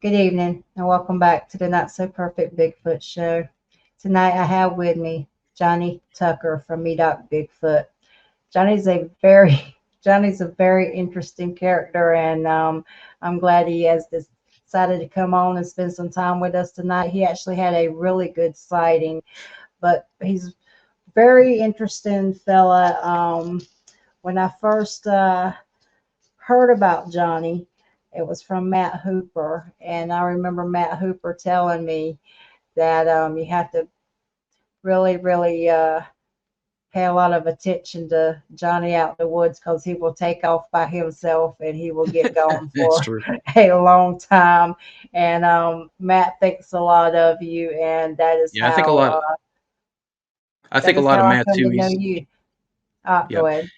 Good evening, and welcome back to the Not So Perfect Bigfoot Show. Tonight I have with me Jonny Tucker from Me Doc Bigfoot. Johnny's a very Johnny's a very interesting character, and I'm glad he has decided to come on and spend some time with us tonight. He actually had a really good sighting, but he's very interesting fella. When I first heard about Johnny, it was from Matt Hooper, and I remember Matt Hooper telling me that you have to really pay a lot of attention to Johnny out in the woods because he will take off by himself and he will get gone That's for true. a long time. And Matt thinks a lot of you, and Yeah, I think a lot. I that think a is lot how of I Matt come too. to know He's you. yeah, Go ahead.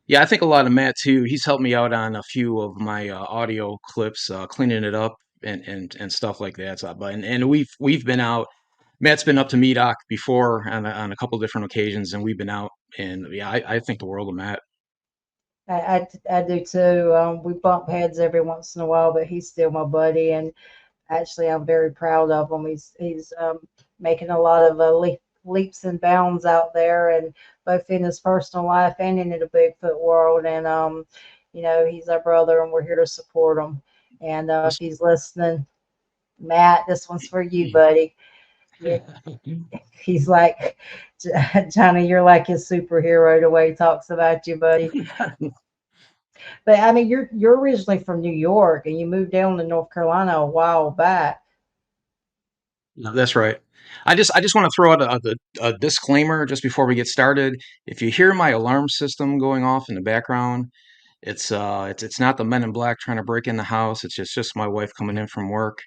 yeah. I think a lot of Matt too. He's helped me out on a few of my audio clips, cleaning it up and stuff like that. So, but and we've been out. Matt's been up to Medoc before on a couple different occasions, and we've been out. And yeah, I think the world of Matt. I do too. We bump heads every once in a while, but he's still my buddy, and actually, I'm very proud of him. He's making a lot of leaps and bounds out there, and both in his personal life and in the Bigfoot world. And he's our brother, and we're here to support him. And if he's listening, Matt, this one's for you, buddy. You, he's like Johnny. You're like his superhero the way he talks about you, buddy. But I mean, you're originally from New York, and you moved down to North Carolina a while back. No, that's right. I just want to throw out a disclaimer just before we get started. If you hear my alarm system going off in the background, it's not the men in black trying to break in the house. It's just my wife coming in from work.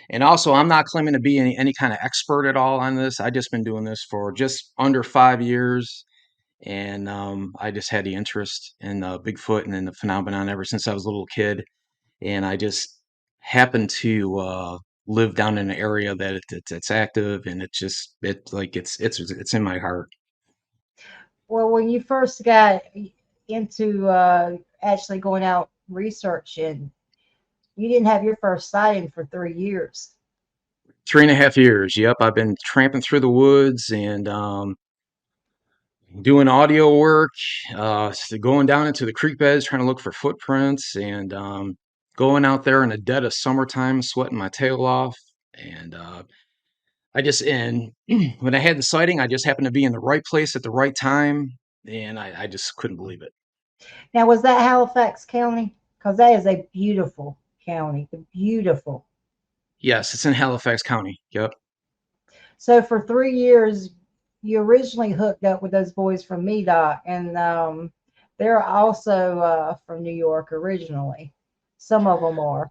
And also, I'm not claiming to be any kind of expert at all on this. I just been doing this for just under 5 years, and I just had the interest in Bigfoot and in the phenomenon ever since I was a little kid. And I just happened to live down in an area that it's active, and it's in my heart. Well, when you first got into actually going out researching, you didn't have your first sighting for 3 years. 3.5 years. Yep, I've been tramping through the woods and doing audio work, going down into the creek beds trying to look for footprints, and going out there in the dead of summertime, sweating my tail off. And and when I had the sighting, I just happened to be in the right place at the right time, and I just couldn't believe it. Now, was that Halifax County? Because that is a beautiful county, beautiful. Yes, it's in Halifax County. Yep. So for 3 years, you originally hooked up with those boys from Medoc, and they're also from New York originally. Some of them are.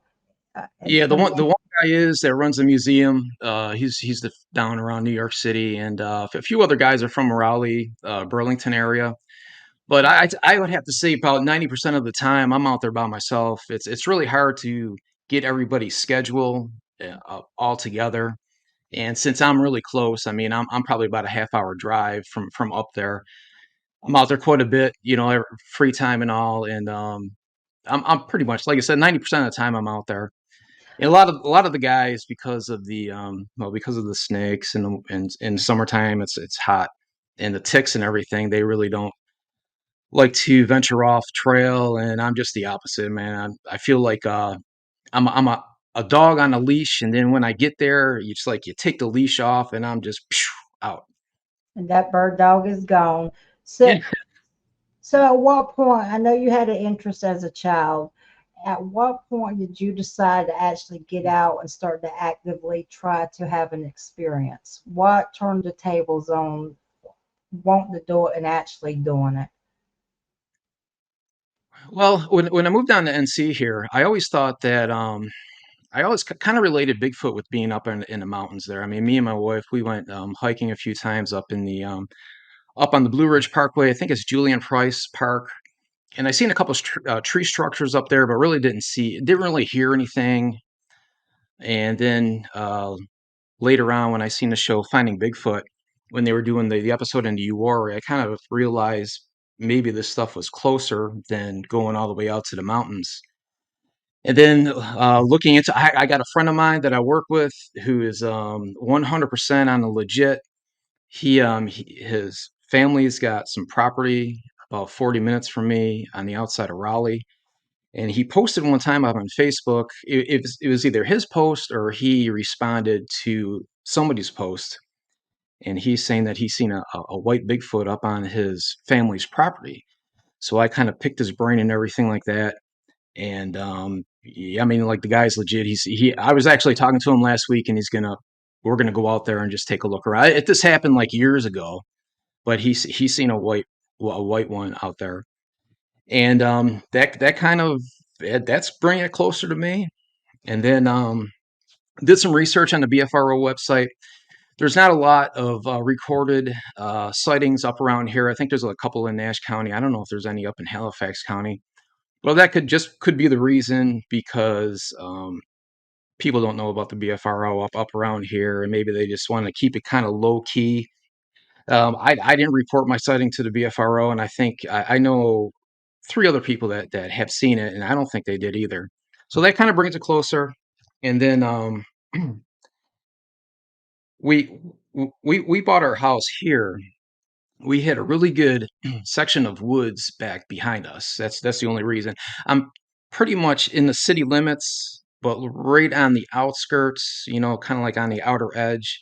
And Yeah, the from one guy is that runs the museum. Down around New York City, and a few other guys are from Raleigh, Burlington area. But I would have to say about 90% of the time I'm out there by myself. It's really hard to get everybody's schedule all together. And since I'm really close, I mean I'm probably about a half hour drive from up there. I'm out there quite a bit, free time and all, and I'm pretty much like I said, 90% of the time I'm out there. And a lot of the guys, because of the snakes and in summertime it's hot, and the ticks and everything, they really don't like to venture off trail, and I'm just the opposite, man. I feel like I'm a dog on a leash, and then when I get there, you just like you take the leash off, and I'm just out. and that bird dog is gone. Yeah. So So at what point, I know you had an interest as a child. At what point did you decide to actually get out and start to actively try to have an experience? What turned the tables on wanting to do it and actually doing it? Well, when I moved down to NC here, I always thought that I always kind of related Bigfoot with being up in the mountains there. I mean, me and my wife, we went hiking a few times up on the Blue Ridge Parkway. I think it's Julian Price Park, and I seen a couple tree structures up there, but really didn't really hear anything. And then later on, when I seen the show Finding Bigfoot, when they were doing the episode in the UR, I kind of realized maybe this stuff was closer than going all the way out to the mountains. And then looking into, I got a friend of mine that I work with who is 100% on the legit. His family's got some property about 40 minutes from me on the outside of Raleigh. And he posted one time up on Facebook. It was either his post or he responded to somebody's post. And he's saying that he's seen a white Bigfoot up on his family's property. So I kind of picked his brain and everything like that. And yeah, I mean, like the guy's legit. I was actually talking to him last week, and we're gonna go out there and just take a look around. This happened like years ago, but he's seen a white one out there, and that kind of that's bringing it closer to me. And then did some research on the BFRO website. There's not a lot of recorded sightings up around here. I think there's a couple in Nash County. I don't know if there's any up in Halifax County. Well, that could be the reason because people don't know about the BFRO up around here, and maybe they just want to keep it kind of low key. I didn't report my sighting to the BFRO, and I think I know three other people that have seen it, and I don't think they did either. So that kind of brings it closer. And then we we bought our house here. We had a really good section of woods back behind us. That's the only reason. I'm pretty much in the city limits, but right on the outskirts, kind of like on the outer edge.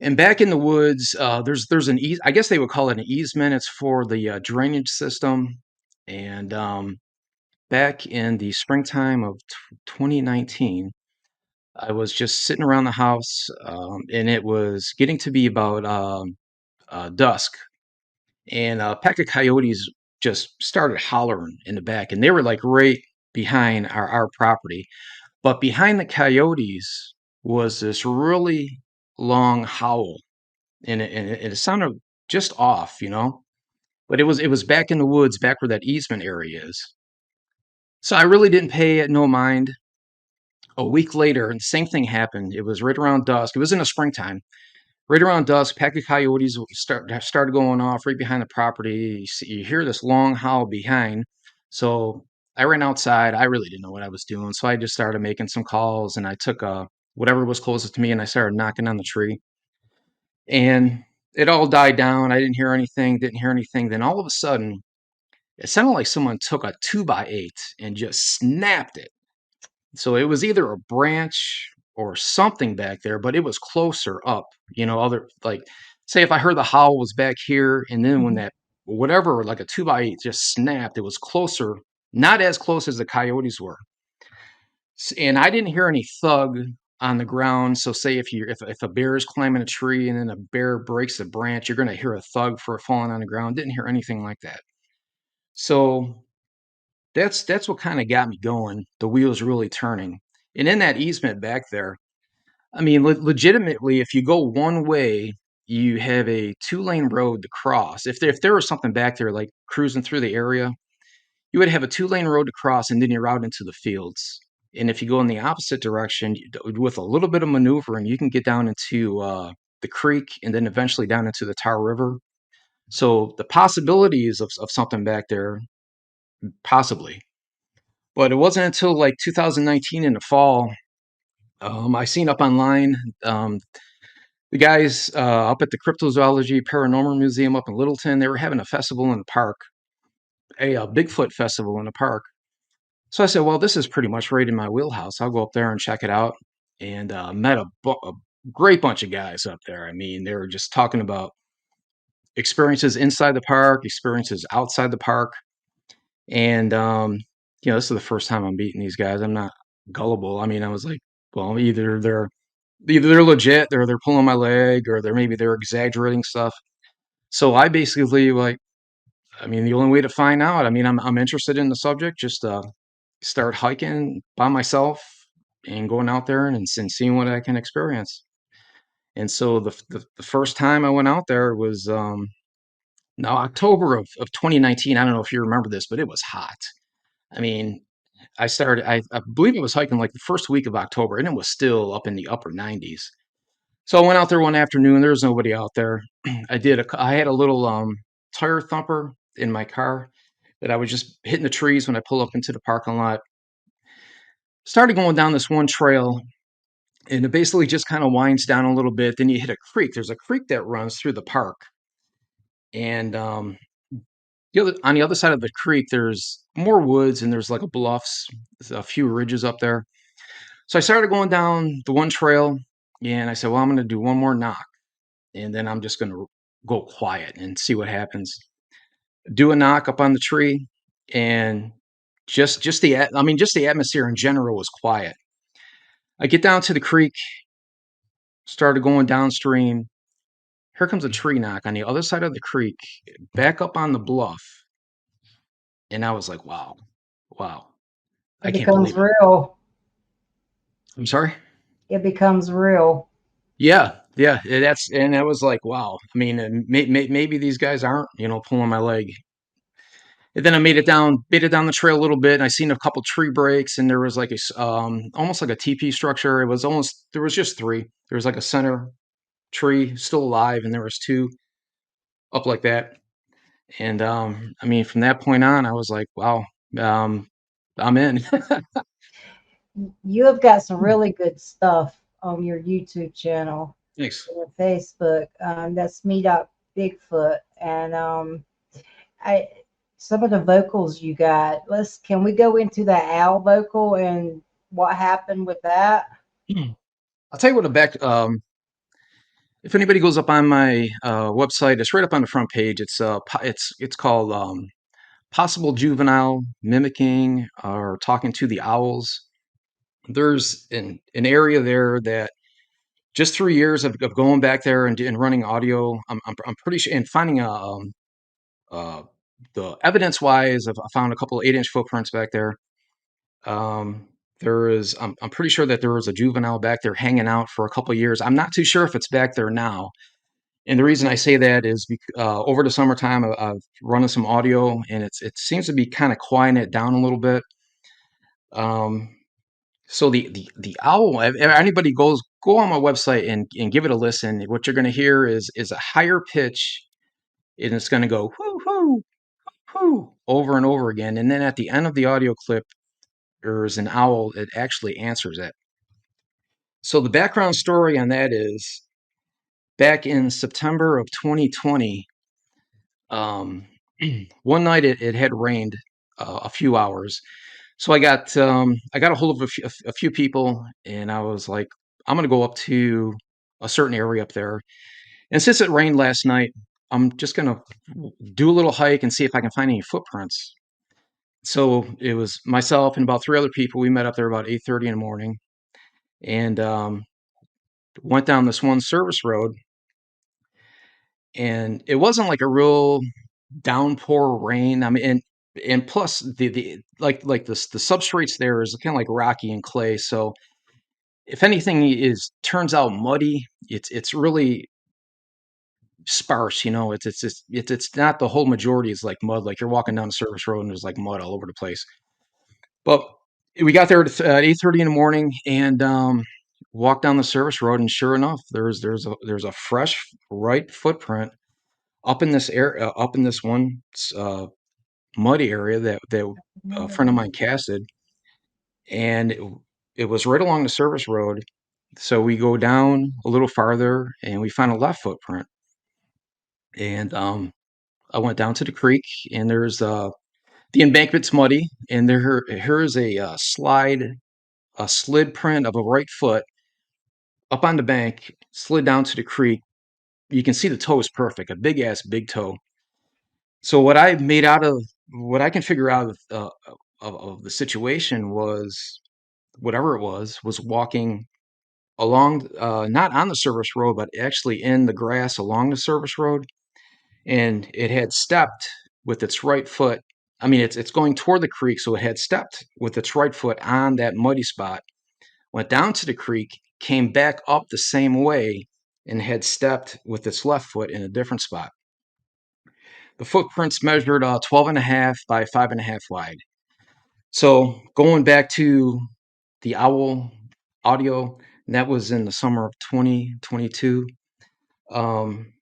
And back in the woods, there's an I guess they would call it an easement. It's for the drainage system. And back in the springtime of 2019, I was just sitting around the house, and it was getting to be about dusk, and a pack of coyotes just started hollering in the back, and they were like right behind our property. But behind the coyotes was this really long howl, and it sounded just off. But it was back in the woods, back where that easement area is. So I really didn't pay it no mind. A week later, and the same thing happened. It was right around dusk. It was in the springtime. Right around dusk, pack of coyotes started going off right behind the property. You hear this long howl behind. So I ran outside. I really didn't know what I was doing. So I just started making some calls, and I took whatever was closest to me, and I started knocking on the tree. And it all died down. I didn't hear anything, didn't hear anything. Then all of a sudden, it sounded like someone took a 2x8 and just snapped it. So it was either a branch or something back there, but it was closer up, other like say if I heard the howl was back here, and then when Mhm. that whatever, like a 2x8 just snapped, it was closer, not as close as the coyotes were. And I didn't hear any thug on the ground. So say if a bear is climbing a tree and then a bear breaks a branch, you're gonna hear a thug for it falling on the ground. Didn't hear anything like that. So that's what kind of got me going. The wheels really turning. And in that easement back there, I mean, legitimately, if you go one way, you have a two-lane road to cross. If there was something back there like cruising through the area, you would have a two-lane road to cross, and then you're out into the fields. And if you go in the opposite direction, with a little bit of maneuvering, you can get down into the creek and then eventually down into the Tar River. So the possibilities of something back there, possibly. But it wasn't until like 2019 in the fall, I seen up online, um, the guys up at the Cryptozoology Paranormal Museum up in Littleton, they were having a festival in the park, a Bigfoot festival in the park. So I said, well, this is pretty much right in my wheelhouse. I'll go up there and check it out. And met a great bunch of guys up there. I mean, they were just talking about experiences inside the park, experiences outside the park. And, this is the first time I'm meeting these guys. I'm not gullible. I mean, I was like, well, either they're legit, they're pulling my leg, or they're exaggerating stuff. So I basically like, I mean, the only way to find out, I mean, I'm interested in the subject, just start hiking by myself and going out there and seeing what I can experience. And so the first time I went out there was now October of 2019. I don't know if you remember this, but it was hot. I mean, I believe I was hiking like the first week of October, and it was still up in the upper 90s. So I went out there one afternoon. There was nobody out there. I had a little tire thumper in my car that I was just hitting the trees when I pull up into the parking lot. Started going down this one trail, and it basically just kind of winds down a little bit. Then you hit a creek. There's a creek that runs through the park, and on the other side of the creek, there's more woods and there's like a bluffs, a few ridges up there. So I started going down the one trail, and I said, "Well, I'm going to do one more knock, and then I'm just going to go quiet and see what happens." Do a knock up on the tree, and just the atmosphere in general was quiet. I get down to the creek, started going downstream. Here comes a tree knock on the other side of the creek, back up on the bluff, and I was like, "Wow, wow, I It can't becomes believe it." real. I'm sorry. It becomes real. Yeah, yeah, that was like, wow. I mean, maybe these guys aren't, pulling my leg. And then I made it down the trail a little bit, and I seen a couple tree breaks, and there was like almost like a teepee structure. It was almost there was just three. There was like a center tree still alive, and there was two up like that. And I mean, from that point on, I was like, wow, um, I'm in. You have got some really good stuff on your YouTube channel Thanks. and your Facebook. That's Me Dot Bigfoot, and I some of the vocals you got. Can we go into the owl vocal and what happened with that? I'll tell you what. If anybody goes up on my website, it's right up on the front page. It's called possible juvenile mimicking or talking to the owls. There's an area there that just 3 years of going back there and running audio. I'm pretty sure and finding uh, the evidence wise, I found a couple of 8-inch footprints back there. Um, I'm pretty sure that there was a juvenile back there hanging out for a couple of years. I'm not too sure if it's back there now. And the reason I say that is over the summertime, I've running some audio, and it seems to be kind of quieting it down a little bit. Um, so the owl, if anybody go on my website and give it a listen. What you're going to hear is a higher pitch, and it's going to go whoo whoo whoo over and over again. And then at the end of the audio clip, there's an owl that actually answers it. So the background story on that is back in September of 2020. Um, one night it had rained a few hours, so I got a hold of a few people, and I was like, I'm gonna go up to a certain area up there, and since it rained last night, I'm just gonna do a little hike and see if I can find any footprints. So it was myself and about three other people. We met up there about 8:30 in the morning, and went down this one service road, and it wasn't like a real downpour rain. I mean, and plus the like the substrates there is kind of like rocky and clay. So if anything is turns out muddy, it's really sparse. It's not the whole majority is like mud. Like you're walking down a service road and there's like mud all over the place. But we got there at 8:30 in the morning and walked down the service road, and sure enough, there's a fresh right footprint up in this area, up in this one muddy area that a friend of mine casted, and it was right along the service road. So we go down a little farther, and we find a left footprint. And I went down to the creek, and there's the embankment's muddy, and here is a slid print of a right foot up on the bank, slid down to the creek. You can see the toe is perfect, a big ass big toe. So what I can figure out of the situation was whatever it was walking along, not on the service road, but actually in the grass along the service road, and it had stepped with its right foot. I mean, it's going toward the creek, so it had stepped with its right foot on that muddy spot, went down to the creek, came back up the same way, and had stepped with its left foot in a different spot. The footprints measured 12 and a half by 5.5 wide. So going back to the owl audio, and that was in the summer of 2022. Um,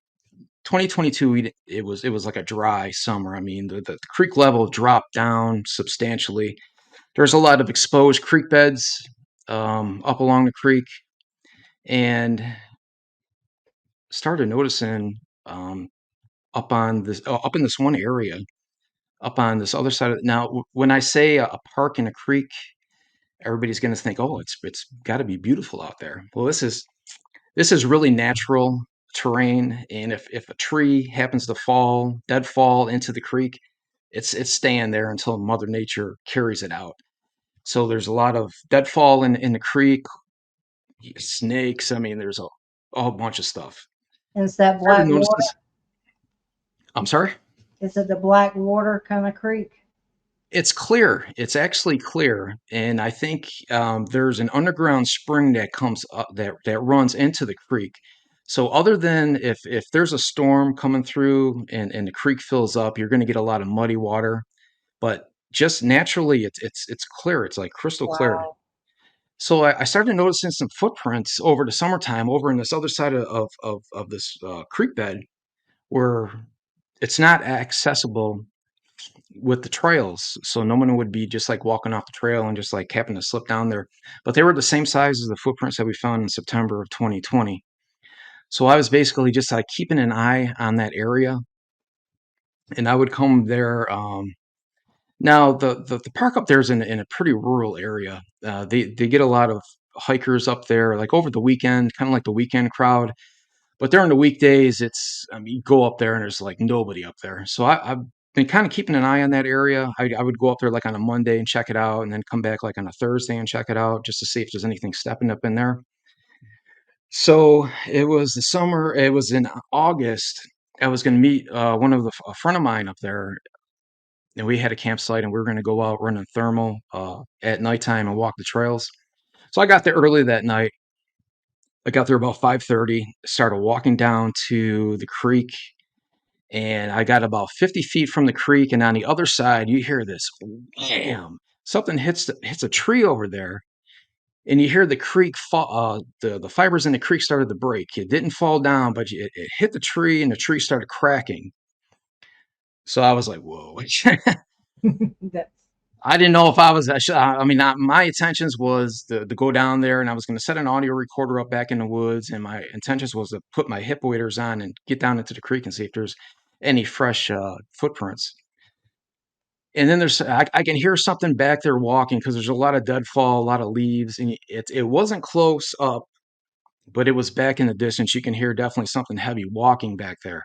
2022, it was like a dry summer. I mean, the creek level dropped down substantially. there's a lot of exposed creek beds up along the creek, and started noticing um, up in this one area, up on this other side of now. When I say a park and a creek, everybody's going to think, oh, it's got to be beautiful out there. Well, this is really natural terrain, and if a tree happens to fall, deadfall into the creek, it's staying there until Mother Nature carries it out. So there's a lot of deadfall in the creek, snakes. I mean, there's a whole bunch of stuff. And it's that Started black water. noticing. I'm sorry. Is it the black water kind of creek? It's clear. It's actually clear, and I think there's an underground spring that comes up that runs into the creek. So other than if there's a storm coming through and the creek fills up, you're going to get a lot of muddy water. But just naturally, it's clear. It's like crystal clear. Wow. So I started noticing some footprints over the summertime over in this other side of this creek bed where it's not accessible with the trails. So no one would be just like walking off the trail and just like happen to slip down there. But they were the same size as the footprints that we found in September of 2020. So I was basically just like keeping an eye on that area, and I would come there. Now the park up there is in a pretty rural area. They get a lot of hikers up there, like over the weekend, kind of like the weekend crowd. But during the weekdays, I mean, you go up there and there's like nobody up there. So I've been kind of keeping an eye on that area. I would go up there like on a Monday and check it out, and then come back like on a Thursday and check it out just to see if there's anything stepping up in there. So it was the summer. It was in August. I was going to meet a friend of mine up there, and we had a campsite, and we were going to go out running thermal at nighttime and walk the trails. So I got there early that night. I got there about 5:30. Started walking down to the creek, and I got about 50 feet from the creek, and on the other side, you hear this wham! Something hits a tree over there, and you hear the creek fall. The fibers in the creek started to break. It didn't fall down, but it hit the tree, and the tree started cracking. So I was like, "Whoa!" That's I didn't know if I was. I mean, my intentions was to go down there, and I was going to set an audio recorder up back in the woods, and my intentions was to put my hip waders on and get down into the creek and see if there's any fresh footprints. And then I can hear something back there walking because there's a lot of deadfall, a lot of leaves, and it wasn't close up, but it was back in the distance. You can hear definitely something heavy walking back there.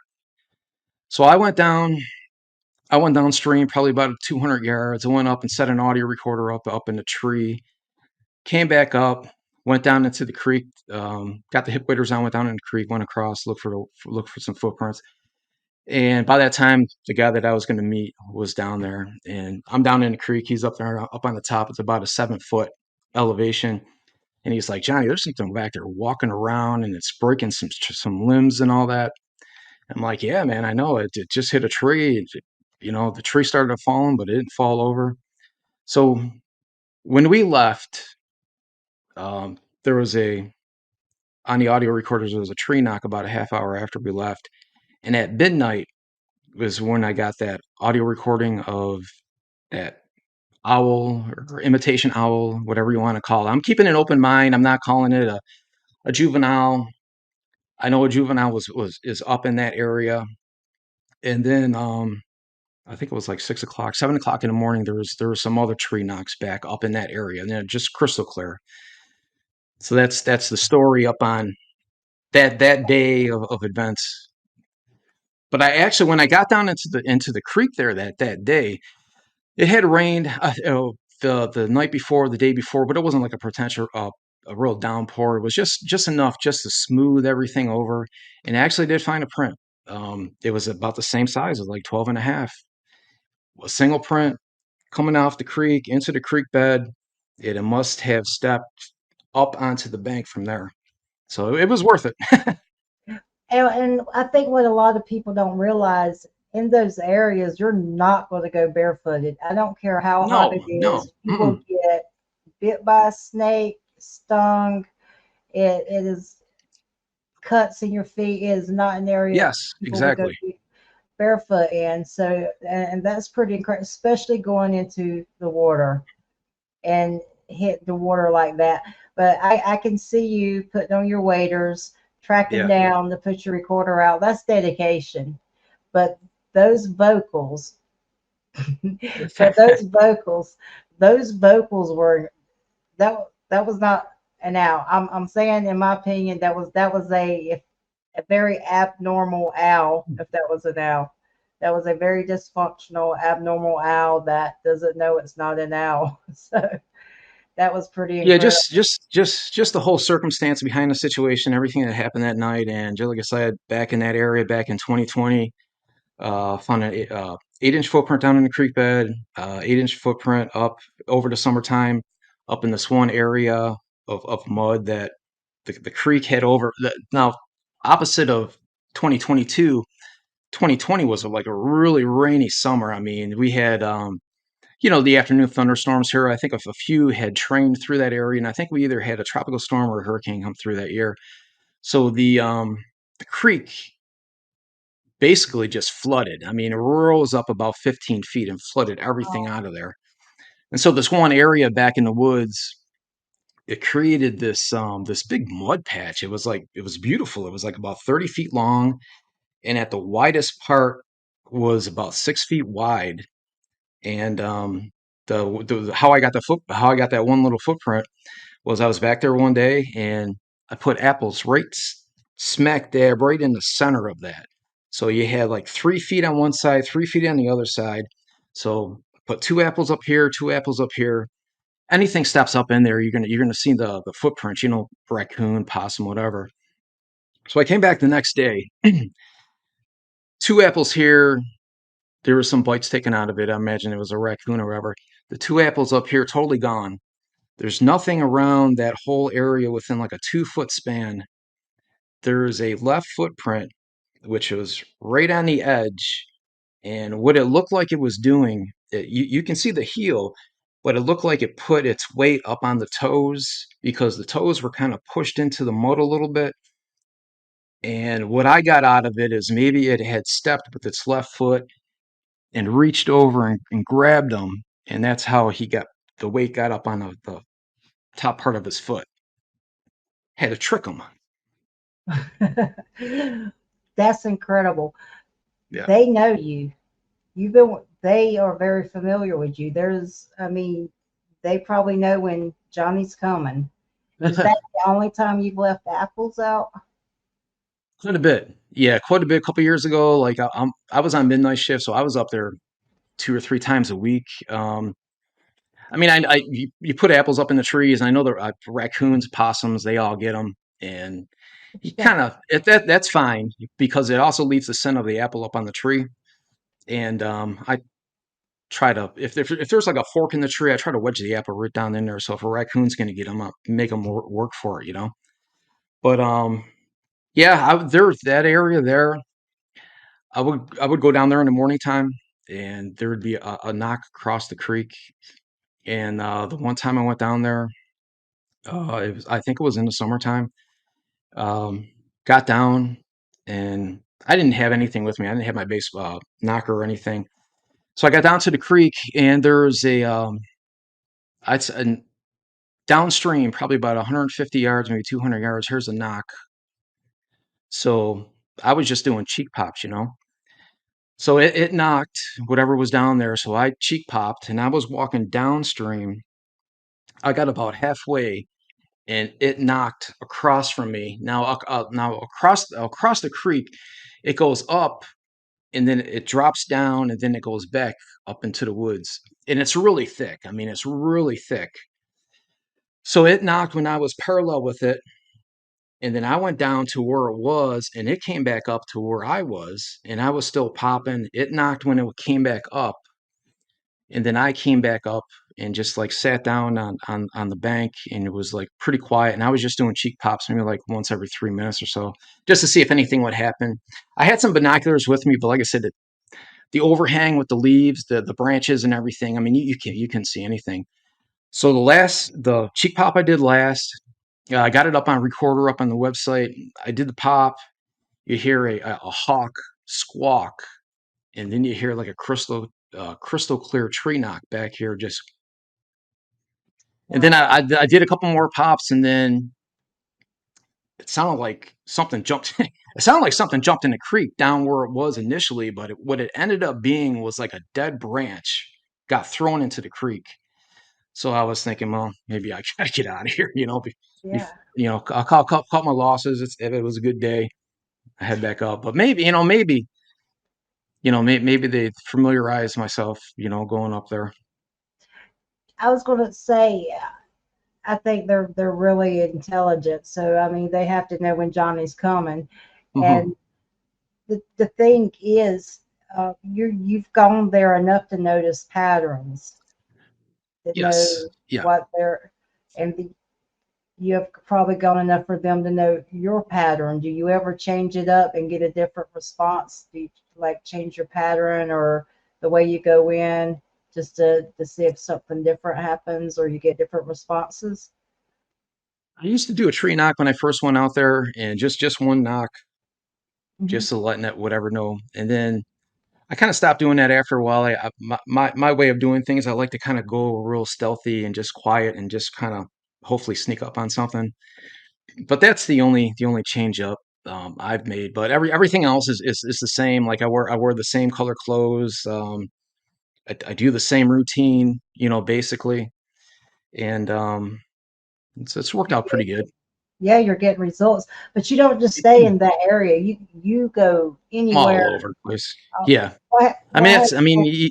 So I went downstream, probably about 200 yards. I went up and set an audio recorder up in the tree. Came back up, went down into the creek, got the hip waders on, went down in the creek, went across, look for some footprints. And by that time, the guy that I was going to meet was down there, and I'm down in the creek. He's up there, up on the top. It's about a 7 foot elevation, and he's like, "Johnny, there's something back there walking around, and it's breaking some limbs and all that." I'm like, "Yeah, man, I know. It just hit a tree. The tree started to fall, but it didn't fall over." So when we left, there was a on the audio recorders, there was a tree knock about a half hour after we left. And at midnight was when I got that audio recording of that owl or imitation owl, whatever you want to call it. I'm keeping an open mind. I'm not calling it a juvenile. I know a juvenile is up in that area. And then I think it was like 6 o'clock, 7 o'clock in the morning, there was some other tree knocks back up in that area. And they're just crystal clear. So that's the story up on that day of events. But I actually, when I got down into the creek there that day, it had rained the night before, the day before, but it wasn't like a real downpour. It was just enough just to smooth everything over. And I actually did find a print. It was about the same size, as like 12 and a half. A single print coming off the creek into the creek bed. It must have stepped up onto the bank from there. So it was worth it. and I think what a lot of people don't realize in those areas, you're not going to go barefooted. I don't care how hot No, it no. is. You will Mm-mm. get bit by a snake, stung. It is cuts in your feet. It is not an area Yes, people would go exactly. barefoot in. So, and that's pretty incredible, especially going into the water. and hit the water like that. But I can see you putting on your waders, tracking Yeah. down to put your recorder out. That's dedication. But those vocals, but those vocals were that was not an owl. I'm saying, in my opinion, that was a very abnormal owl. If that was an owl, that was a very dysfunctional, abnormal owl that doesn't know it's not an owl. So that was pretty Yeah, incredible. just the whole circumstance behind the situation, everything that happened that night, and just like I said, back in that area, back in 2020, found an 8-inch footprint down in the creek bed, 8-inch footprint up over the summertime, up in this one area of mud that the creek had over. Now, opposite of 2022, 2020 was like a really rainy summer. I mean, we had the afternoon thunderstorms here. I think a few had trained through that area, and I think we either had a tropical storm or a hurricane come through that year. So the creek basically just flooded. I mean, it rose up about 15 feet and flooded everything Oh. out of there. And so this one area back in the woods, it created this big mud patch. It was beautiful. It was like about 30 feet long, and at the widest part was about 6 feet wide. And how I got that one little footprint was I was back there one day and I put apples right smack dab right in the center of that. So you had like 3 feet on one side, 3 feet on the other side. So put two apples up here, two apples up here. Anything steps up in there, you're gonna see the footprints, raccoon, possum, whatever. So I came back the next day, two apples here. There was some bites taken out of it. I imagine it was a raccoon or whatever. The two apples up here, totally gone. There's nothing around that whole area within like a 2 foot span. There's a left footprint, which was right on the edge. And what it looked like it was doing, you can see the heel, but it looked like it put its weight up on the toes because the toes were kind of pushed into the mud a little bit. And what I got out of it is maybe it had stepped with its left foot and reached over and grabbed him. And that's how the weight got up on the top part of his foot. Had to trick him. That's incredible. Yeah. They know you. They are very familiar with you. I mean, they probably know when Johnny's coming. Is that the only time you've left apples out? Quite a bit. Yeah, quite a bit. A couple years ago, like I was on midnight shift, so I was up there 2 or 3 times a week. I mean, you put apples up in the trees, and I know the raccoons, possums, they all get them, and you Yeah. kind of that's fine because it also leaves the scent of the apple up on the tree. And I try to if there's like a fork in the tree, I try to wedge the apple right down in there. So if a raccoon's going to get them up, make them work for it. But yeah, there's that area there. I would go down there in the morning time, and there would be a knock across the creek. And the one time I went down there, I think it was in the summertime. Um, got down, and I didn't have anything with me. I didn't have my base knocker or anything. So I got down to the creek, and there's I'd say, downstream, probably about 150 yards, maybe 200 yards. Here's a knock. So I was just doing cheek pops. So it knocked whatever was down there. So I cheek popped and I was walking downstream. I got about halfway and it knocked across from me. Now across the creek, it goes up and then it drops down and then it goes back up into the woods. And it's really thick. I mean, it's really thick. So it knocked when I was parallel with it. And then I went down to where it was and it came back up to where I was and I was still popping. It knocked when it came back up. And then I came back up and just like sat down on the bank and it was like pretty quiet. And I was just doing cheek pops maybe like once every 3 minutes or so, just to see if anything would happen. I had some binoculars with me, but like I said, the overhang with the leaves, the branches and everything. I mean, you can see anything. So the cheek pop I did last, I got it up on recorder up on the website. I did the pop. You hear a hawk squawk, and then you hear like a crystal clear tree knock back here, just And then Wow. I did a couple more pops, and then it sounded like something jumped. It sounded like something jumped in the creek down where it was initially, but what it ended up being was like a dead branch got thrown into the creek. So I was thinking, well, maybe I gotta get out of here. Yeah. I'll cut my losses. If it was a good day, I head back up. But maybe they familiarize myself, going up there. I was going to say, I think they're really intelligent. So I mean, they have to know when Johnny's coming. Hmm. And the thing is, you've gone there enough to notice patterns, to Yes. know Yeah. what they're, and you have probably gone enough for them to know your pattern. Do you ever change it up and get a different response? Do you like change your pattern or the way you go in just to see if something different happens or you get different responses? I used to do a tree knock when I first went out there, and just one knock, Hmm. just to letting it whatever know. And then I kind of stopped doing that after a while. My way of doing things, I like to kind of go real stealthy and just quiet and just kind of hopefully sneak up on something. But that's the only change up I've made. But everything else is the same. Like I wear the same color clothes. I do the same routine, basically, and it's worked out pretty good. Yeah, you're getting results, but you don't just stay in that area. You go I'm all anywhere. over the place. Uh, Yeah, I mean, why that's I mean,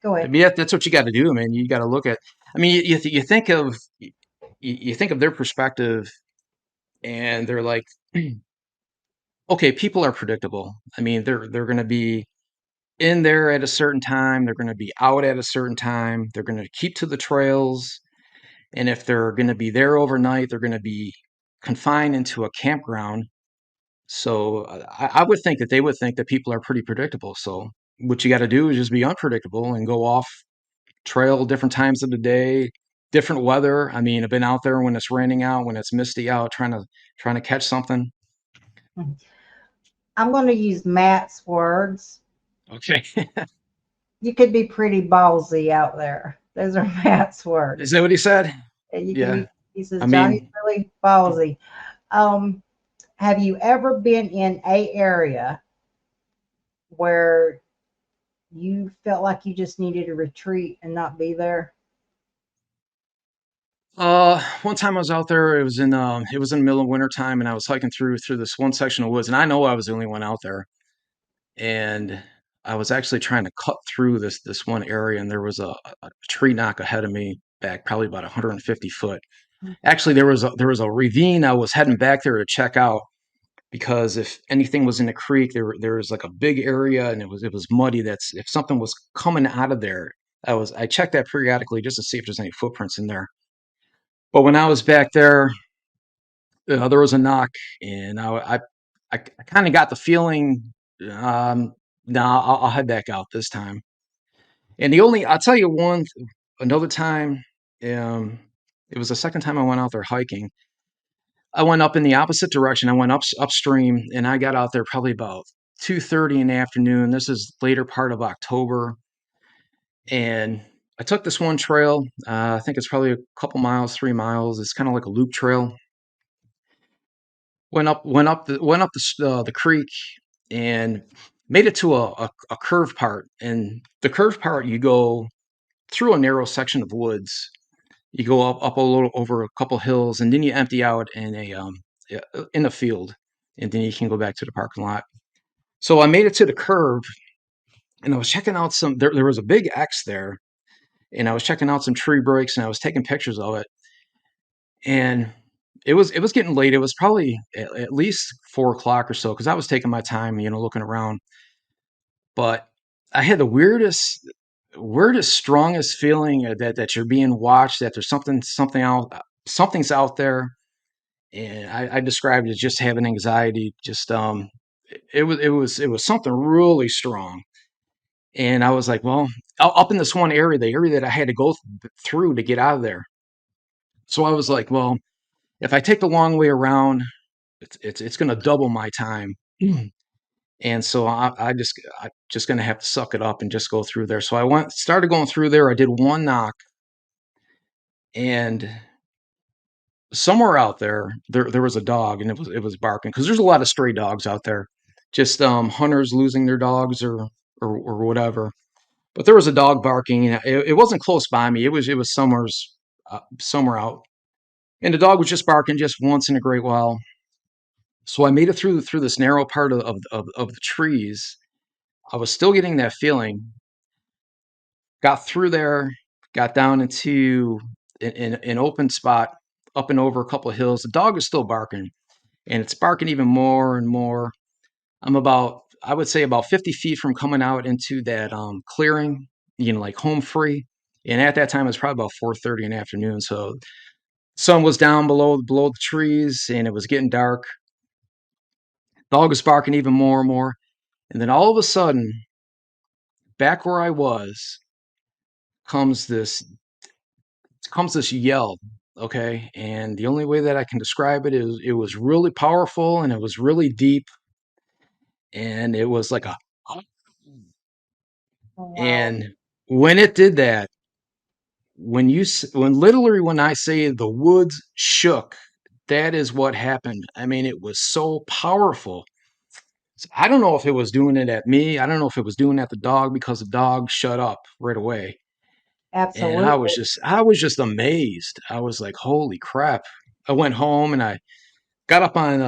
go I ahead. mean that's what you got to do, man. You got to look at. I mean, you think of you think of their perspective, and they're like, okay, people are predictable. I mean, they're going to be in there at a certain time. They're going to be out at a certain time. They're going to keep to the trails, and if they're going to be there overnight, they're going to be confined into a campground. So I would think that they would think that people are pretty predictable. So what you got to do is just be unpredictable and go off trail different times of the day, different weather. I mean, I've been out there when it's raining out, when it's misty out, trying to catch something. I'm going to use Matt's words. Okay, You could be pretty ballsy out there. Those are Matt's is words. that what he said? And you can Yeah, be. He says I Johnny's mean, really ballsy. Um, have you ever been in a area where you felt like you just needed to retreat and not be there? one time I was out there. It was in the middle of winter time, and I was hiking through this one section of woods, and I know I was the only one out there, and I was actually trying to cut through this one area, and there was a tree knock ahead of me, back probably about 150 foot. Actually, there was a ravine I was heading back there to check out because if anything was in the creek, there was like a big area and it was muddy. That's if something was coming out of there. I checked that periodically just to see if there's any footprints in there. But when I was back there, there was a knock, and I kind of got the feeling, no, I'll head back out this time. And I'll tell you another time, um, it was the second time I went out there hiking. I went up in the opposite direction. I went upstream, and I got out there probably about 2:30 in the afternoon. This is later part of October, and I took this one trail. I think it's probably a couple miles, 3 miles. It's kind of like a loop trail. Went up the creek and made it to a curved part. And the curved part, you go through a narrow section of woods. You go up a little over a couple hills, and then you empty out in a field, and then you can go back to the parking lot. So I made it to the curve, and I was checking out some. There was a big X there, and I was checking out some tree breaks, and I was taking pictures of it. And it was getting late. It was probably at least 4 o'clock or so because I was taking my time, looking around. But I had the weirdest, strongest feeling that you're being watched, that there's something's out there, and I described it as just having anxiety. Just it was something really strong, and I was like, well, up in this one area, the area that I had to go through to get out of there. So I was like, well, if I take the long way around, it's going to double my time. And so I just gonna have to suck it up and just go through there. So I started going through there. I did one knock, and somewhere out there, there was a dog, and it was barking because there's a lot of stray dogs out there, just hunters losing their dogs or whatever. But there was a dog barking, and it wasn't close by me. It was somewhere out, and the dog was just barking just once in a great while. So I made it through this narrow part of the trees. I was still getting that feeling. Got through there, got down into an open spot up and over a couple of hills. The dog is still barking, and it's barking even more and more. I would say about 50 feet from coming out into that clearing, like home free. And at that time, it was probably about 4:30 in the afternoon. So sun was down below the trees, and it was getting dark. Dog was barking even more and more. And then all of a sudden, back where I was, comes this comes this yell. Okay, and the only way that I can describe it is it was really powerful and it was really deep, and it was like a Oh, wow. and when it did that, when literally when I say the woods shook, that is what happened. I mean, it was so powerful. I don't know if it was doing it at me. I don't know if it was doing it at the dog because the dog shut up right away. And I was Absolutely. just I was just amazed. I was like, "Holy crap." I went home and I got up on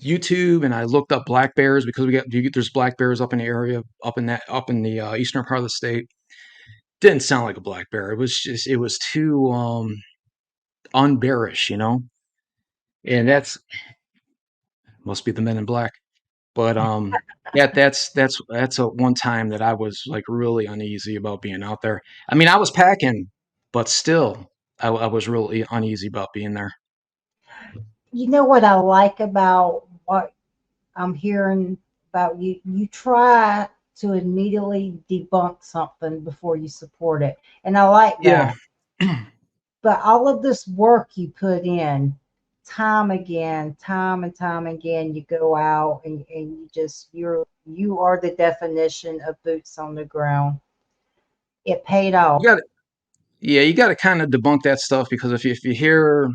YouTube and I looked up black bears because there's black bears up in the area up in the eastern part of the state. Didn't sound like a black bear. It was too unbearish, and that's must be the men in black. But that's a one time that I was like really uneasy about being out there. I mean, I was packing, but still, I was really uneasy about being there. You know what I like about what I'm hearing about you? You try to immediately debunk something before you support it. And I like Yeah, that. But all of this work you put in, time and time again, you go out and you are the definition of boots on the ground. It paid you off. got you got to kind of debunk that stuff because if you hear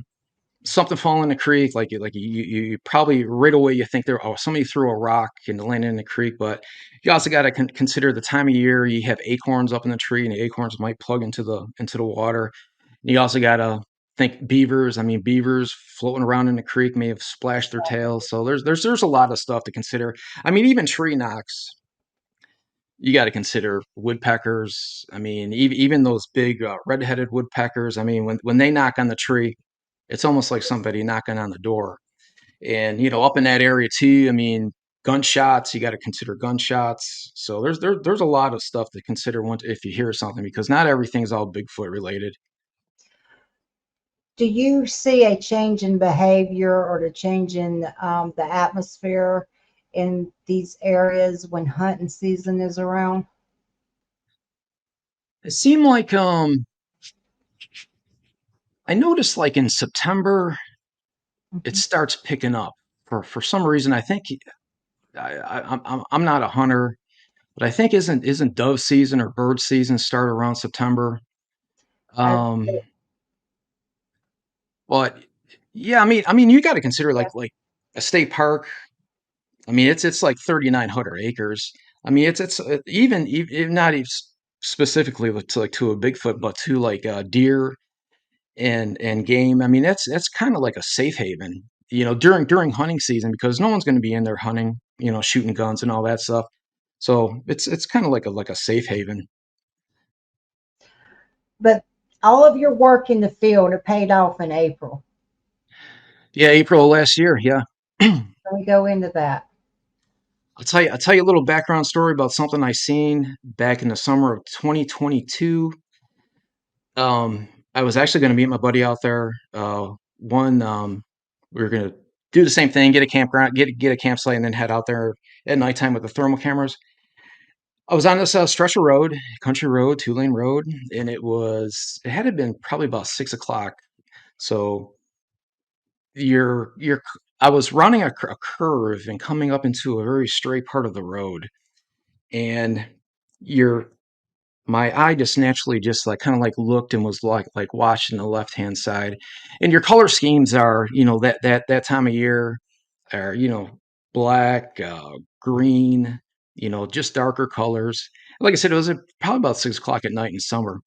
something fall in the creek, you probably right away you think somebody threw a rock and it landed in the creek, but you also got to consider the time of year. You have acorns up in the tree, and the acorns might plug into the water. And you also got to think beavers. I mean, beavers floating around in the creek may have splashed their tails. So there's a lot of stuff to consider. I mean, even tree knocks. You got to consider woodpeckers. I mean, even those big red-headed woodpeckers. I mean, when they knock on the tree, it's almost like somebody knocking on the door. And up in that area too. I mean, gunshots. You got to consider gunshots. So there's a lot of stuff to consider if you hear something because not everything's all Bigfoot related. Do you see a change in behavior or the change in the atmosphere in these areas when hunting season is around? It seemed like I noticed like in September it Mhm. starts picking up for some reason. I think I'm not a hunter, but I think isn't dove season or bird season start around September. I, Um, but yeah, I mean, you got to consider like a state park. I mean, it's like 3,900 acres. I mean, it's even not even specifically to a Bigfoot, but to like deer and game. I mean, that's kind of like a safe haven, during hunting season because no one's going to be in there hunting, shooting guns and all that stuff. So it's kind of like a safe haven. but all of your work in the field it paid off in April. Yeah, April of last year. Yeah. Can we go into that? I'll tell you a little background story about something I seen back in the summer of 2022. I was actually going to meet my buddy out there. We were going to do the same thing, get a campground, get a campsite, and then head out there at nighttime with the thermal cameras. I was on this stretch of road, country road, 2-lane road, and it had been probably about 6 o'clock. So you're I was running a curve and coming up into a very straight part of the road, and you're my eye just naturally just like kind of like looked and was like watching the left hand side. And your color schemes are, that time of year are, black, green, just darker colors. Like I said, it was probably about 6 o'clock at night in summer.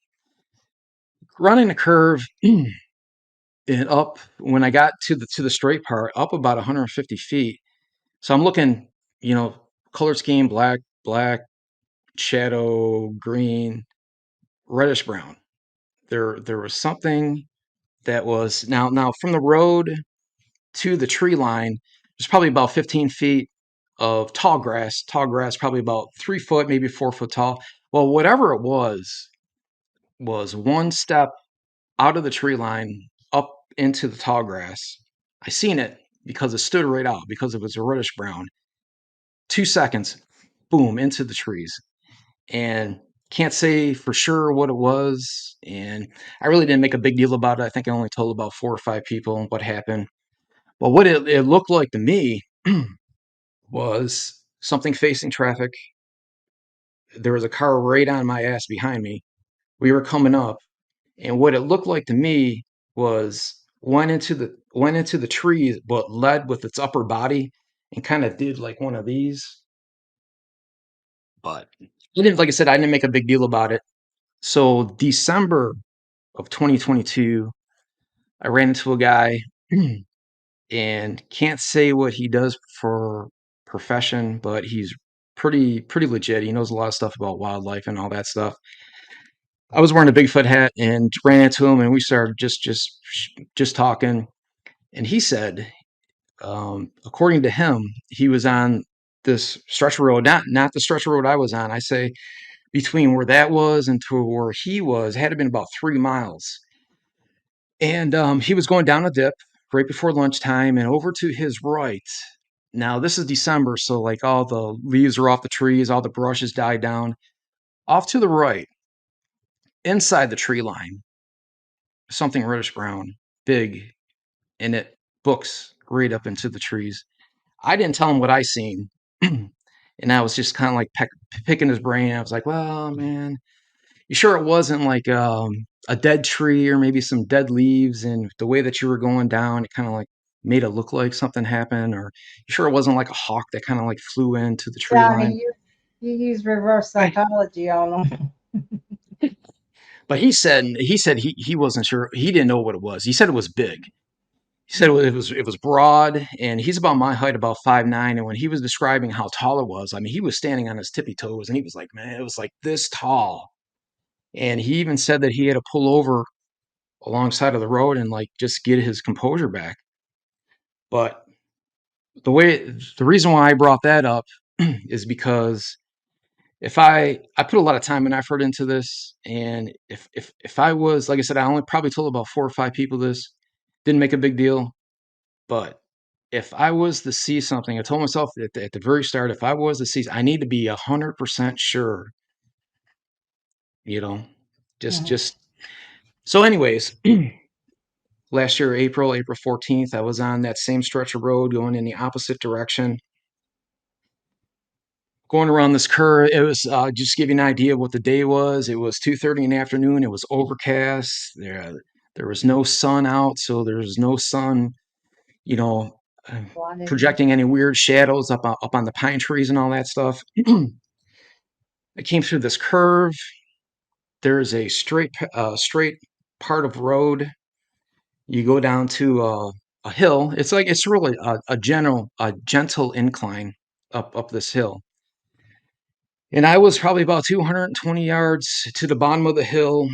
Running a curve and up when I got to the straight part, up about 150 feet. So I'm looking, you know, color scheme black, black, shadow, green, reddish brown. There was something that was now from the road to the tree line. There's probably about 15 feet of tall grass, probably about 3 foot, maybe 4 foot tall. Well, whatever it was one step out of the tree line up into the tall grass. I seen it because it stood right out because it was a reddish brown. 2 seconds, boom, into the trees. And can't say for sure what it was. And I really didn't make a big deal about it. I think I only told about 4 or 5 people what happened. But what it looked like to me was something facing traffic. There was a car right on my ass behind me. We were coming up, and what it looked like to me was went into the trees, but led with its upper body and kind of did like one of these. But I didn't, like I said, I didn't make a big deal about it. So December of 2022, I ran into a guy and can't say what he does for profession, but he's pretty legit. He knows a lot of stuff about wildlife and all that stuff. I was wearing a Bigfoot hat and ran into him, and we started just talking. And he said, according to him, he was on this stretch of road, not the stretch of road I was on. I say between where that was and to where he was, had to been about 3 miles. And he was going down a dip right before lunchtime, and over to his right. Now this is December, so like all the leaves are off the trees, all the brush has died down. Off to the right, inside the tree line, something reddish brown, big, and it books right up into the trees. I didn't tell him what I seen, and I was just kind of like picking his brain. I was like, "Well, man, you sure it wasn't like a dead tree or maybe some dead leaves? And the way that you were going down, it kind of like made it look like something happened. Or you sure it wasn't like a hawk that kind of like flew into the tree Yeah, I line?" mean, you use reverse Right. psychology on them. But he said he wasn't sure. He didn't know what it was. He said it was big. He said it was broad, and he's about my height, about 5'9". And when he was describing how tall it was, I mean, he was standing on his tippy toes, and he was like, "Man, it was like this tall." And he even said that he had to pull over alongside of the road and like just get his composure back. But the reason why I brought that up is because if I put a lot of time and effort into this, and if I was, like I said, I only probably told about 4 or 5 people this, didn't make a big deal. But if I was to see something, I told myself at the very start, if I was to see, I need to be 100% sure, you know, Mhm. just so. Anyways, last year, April 14th, I was on that same stretch of road going in the opposite direction, going around this curve. It was just to give you an idea of what the day was. It was 2:30 in the afternoon. It was overcast. There was no sun out, so there was no sun, you know, uh, Blinding you. projecting any weird shadows up on the pine trees and all that stuff. I came through this curve. There is a straight part of road. You go down to a hill. It's really a gentle incline up this hill. And I was probably about 220 yards to the bottom of the hill.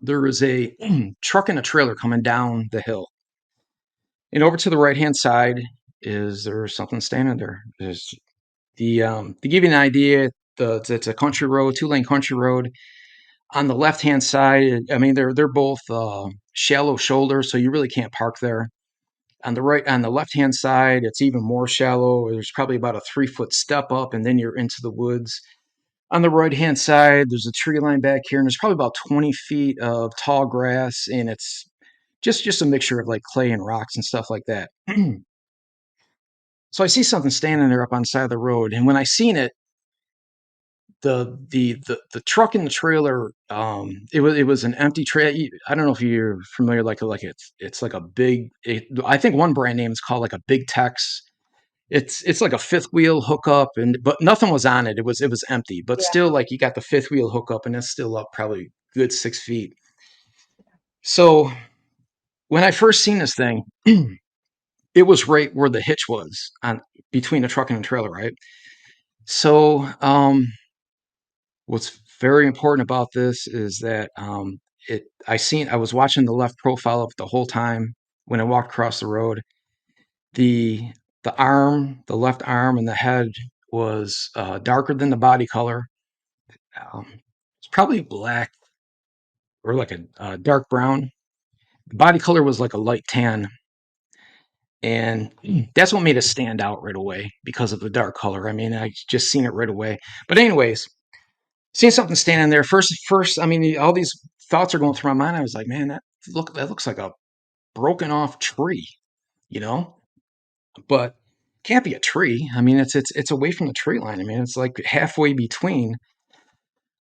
There was a truck and a trailer coming down the hill. And over to the right hand side is there's something standing there. There's to give you an idea, it's a country road, 2-lane country road. On the left hand side, I mean they're both shallow shoulders, so you really can't park there. On the left hand side, it's even more shallow. There's probably about a 3 foot step up, and then you're into the woods. On the right hand side, there's a tree line back here, and there's probably about 20 feet of tall grass, and it's just a mixture of like clay and rocks and stuff like that. So I see something standing there up on the side of the road, and when I seen it, the truck and the trailer, it was an empty trailer. I don't know if you're familiar, like it's like a big. I think one brand name is called like a Big Tex. It's like a fifth wheel hookup, and but nothing was on it. It was empty, but Yeah. still, like you got the fifth wheel hookup, and it's still up probably good 6 feet. So when I first seen this thing, it was right where the hitch was on between the truck and the trailer, right? So what's very important about this is that I was watching the left profile of it the whole time when I walked across the road. The the left arm, and the head was darker than the body color. It's probably black or like a dark brown. The body color was like a light tan, and that's what made it stand out right away because of the dark color. I mean, I just seen it right away. But anyways, seeing something standing there first, I mean, all these thoughts are going through my mind. I was like, man, that looks like a broken off tree, you know? But can't be a tree. I mean, it's away from the tree line. I mean, it's like halfway between.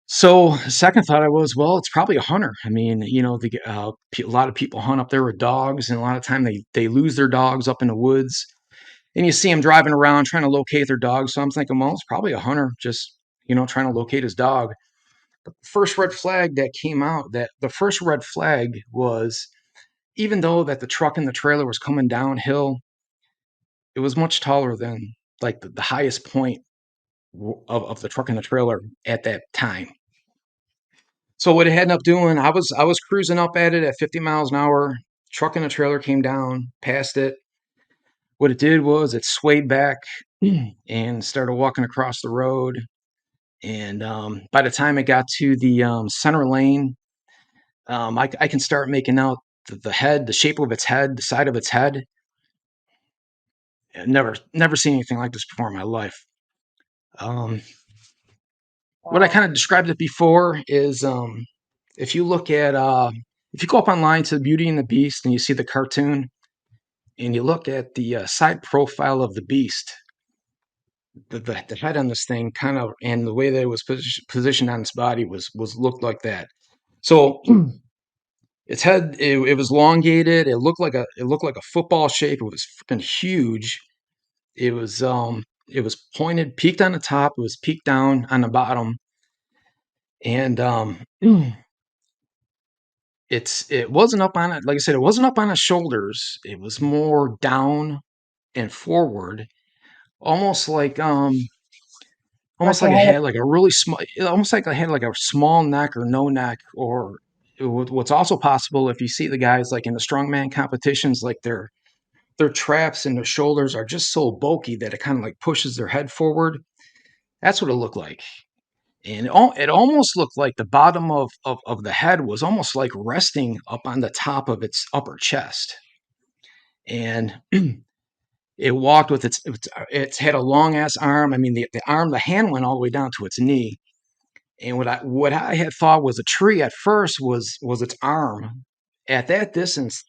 So second thought I was, well, it's probably a hunter. I mean, a lot of people hunt up there with dogs, and a lot of time they lose their dogs up in the woods, and you see them driving around trying to locate their dog. So I'm thinking, well, it's probably a hunter just trying to locate his dog. First red flag that came out, that the first red flag was, even though that the truck and the trailer was coming downhill, it was much taller than like the highest point of the truck and the trailer at that time. So what it ended up doing, I was cruising up at it at 50 miles an hour. Truck and the trailer came down past it. What it did was it swayed back and started walking across the road. And by the time it got to the center lane, I can start making out the head, the shape of its head, the side of its head. Never seen anything like this before in my life. Um, what I Wow. kind of described it before is, if you look at if you go up online to Beauty and the Beast and you see the cartoon and you look at the side profile of the beast, the head on this thing kind of, and the way that it was positioned on its body was looked like that. So its head, it was elongated. It looked like a football shape. It was freaking huge. It was pointed, peaked on the top. It was peaked down on the bottom, and it wasn't up on it. Like I said, it wasn't up on its shoulders. It was more down and forward, almost like Like almost it like it had had like a really small, almost like I had like a small neck or no neck. Or what's also possible, if you see the guys like in the strongman competitions, like their traps and their shoulders are just so bulky that it kind of like pushes their head forward. That's what it looked like. And it almost looked like the bottom of the head was almost like resting up on the top of its upper chest. And it walked with it's had a long ass arm. I mean, the hand went all the way down to its knee. And what I had thought was a tree at first was its arm. At that distance,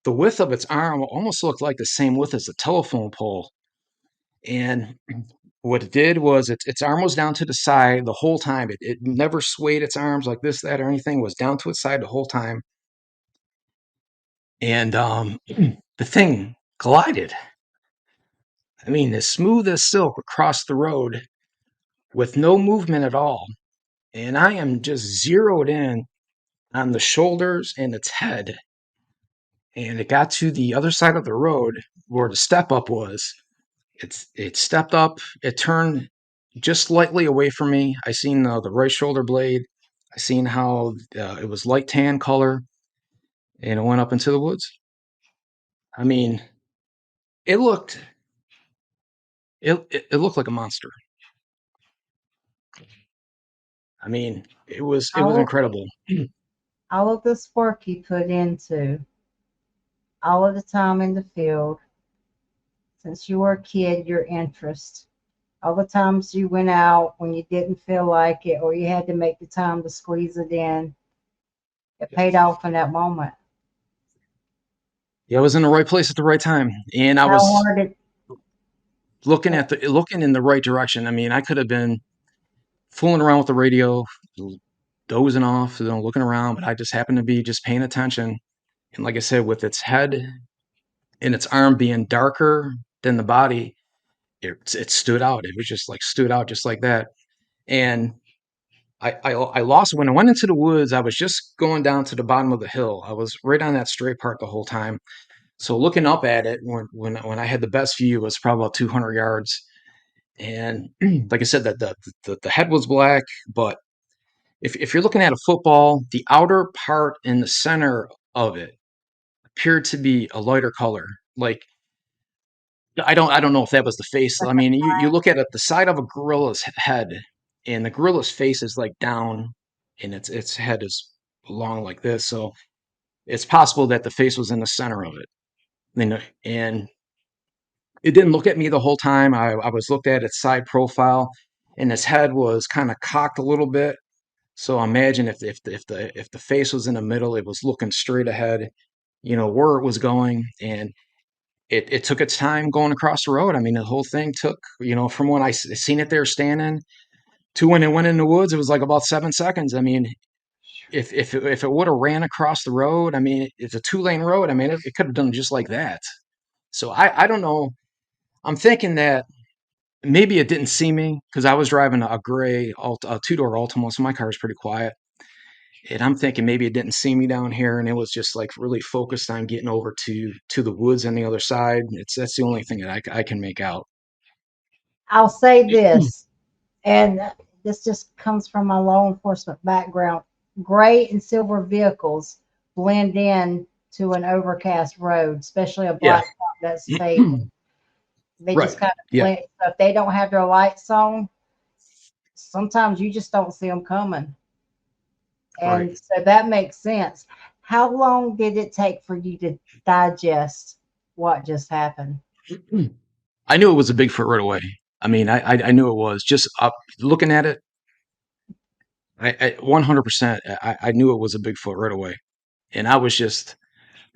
the width of its arm almost looked like the same width as a telephone pole. And what it did was its arm was down to the side the whole time. It never swayed its arms like this, that, or anything. It was down to its side the whole time. And the thing glided. I mean, as smooth as silk across the road with no movement at all. And I am just zeroed in on the shoulders and its head. And it got to the other side of the road where the step up was. It stepped up. It turned just slightly away from me. I seen the right shoulder blade. I seen how it was light tan color, and it went up into the woods. I mean, it looked it looked like a monster. I mean, it was all incredible. all of this work you put into all of the time in the field since you were a kid, your interest, all the times you went out when you didn't feel like it or you had to make the time to squeeze it in, it paid off in that moment. Yeah, I was in the right place at the right time, and I How was hard it looking in the right direction. I mean, I could have been fooling around with the radio, dozing off, looking around, but I just happened to be just paying attention. And like I said, with its head and its arm being darker than the body, it stood out. It was just like stood out just like that. And I lost when I went into the woods. I was just going down to the bottom of the hill. I was right on that straight part the whole time. So looking up at it when I had the best view was probably about 200 yards. And like I said, that the head was black, but if you're looking at a football, the outer part in the center of it appeared to be a lighter color. Like I don't know if that was the face. I mean, you look at it, the side of a gorilla's head, and the gorilla's face is like down, and its head is long like this. So it's possible that the face was in the center of it. And it didn't look at me the whole time. I was looked at its side profile, and its head was kind of cocked a little bit. So imagine if the face was in the middle, it was looking straight ahead, where it was going, and it took its time going across the road. I mean, the whole thing took, from when seen it there standing to when it went in the woods, it was like about 7 seconds. I mean, if it would have ran across the road, I mean, it's a 2-lane road. I mean, it could have done just like that. So I don't know. I'm thinking that maybe it didn't see me because I was driving a gray a two-door Altima, so my car is pretty quiet. And I'm thinking maybe it didn't see me down here, and it was just like really focused on getting over to the woods on the other side. That's the only thing that I can make out. I'll say this, and this just comes from my law enforcement background. Gray and silver vehicles blend in to an overcast road, especially a Yeah. black car that's fading. They Right. just kind of Yeah. blend. So if they don't have their lights on, sometimes you just don't see them coming. Right. And so that makes sense. How long did it take for you to digest what just happened? I knew it was a Bigfoot right away. I mean, I knew it was just up looking at it. I 100%. I knew it was a Bigfoot right away, and I was just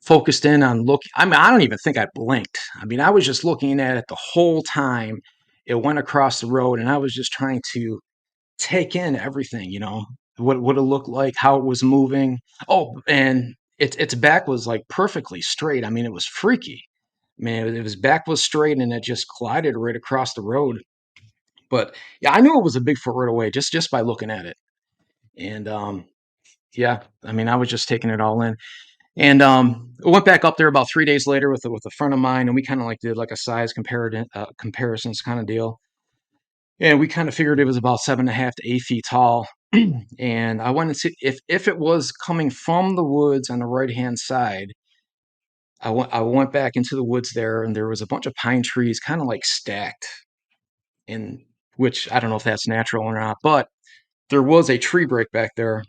focused in on look. I mean, I don't even think I blinked. I mean, I was just looking at it the whole time. It went across the road, and I was just trying to take in everything. What it looked like, how it was moving. Oh, and its back was like perfectly straight. I mean, it was freaky. I mean, his back was straight, and it just glided right across the road. But yeah, I knew it was a Bigfoot right away just by looking at it. And yeah, I mean, I was just taking it all in. And I went back up there about 3 days later with a friend of mine, and we kind of like did like a size comparisons kind of deal. And we kind of figured it was about 7.5 to 8 feet tall. And I went and see if it was coming from the woods on the right hand side. I went back into the woods there, and there was a bunch of pine trees, kind of like stacked, in which I don't know if that's natural or not, but there was a tree break back there.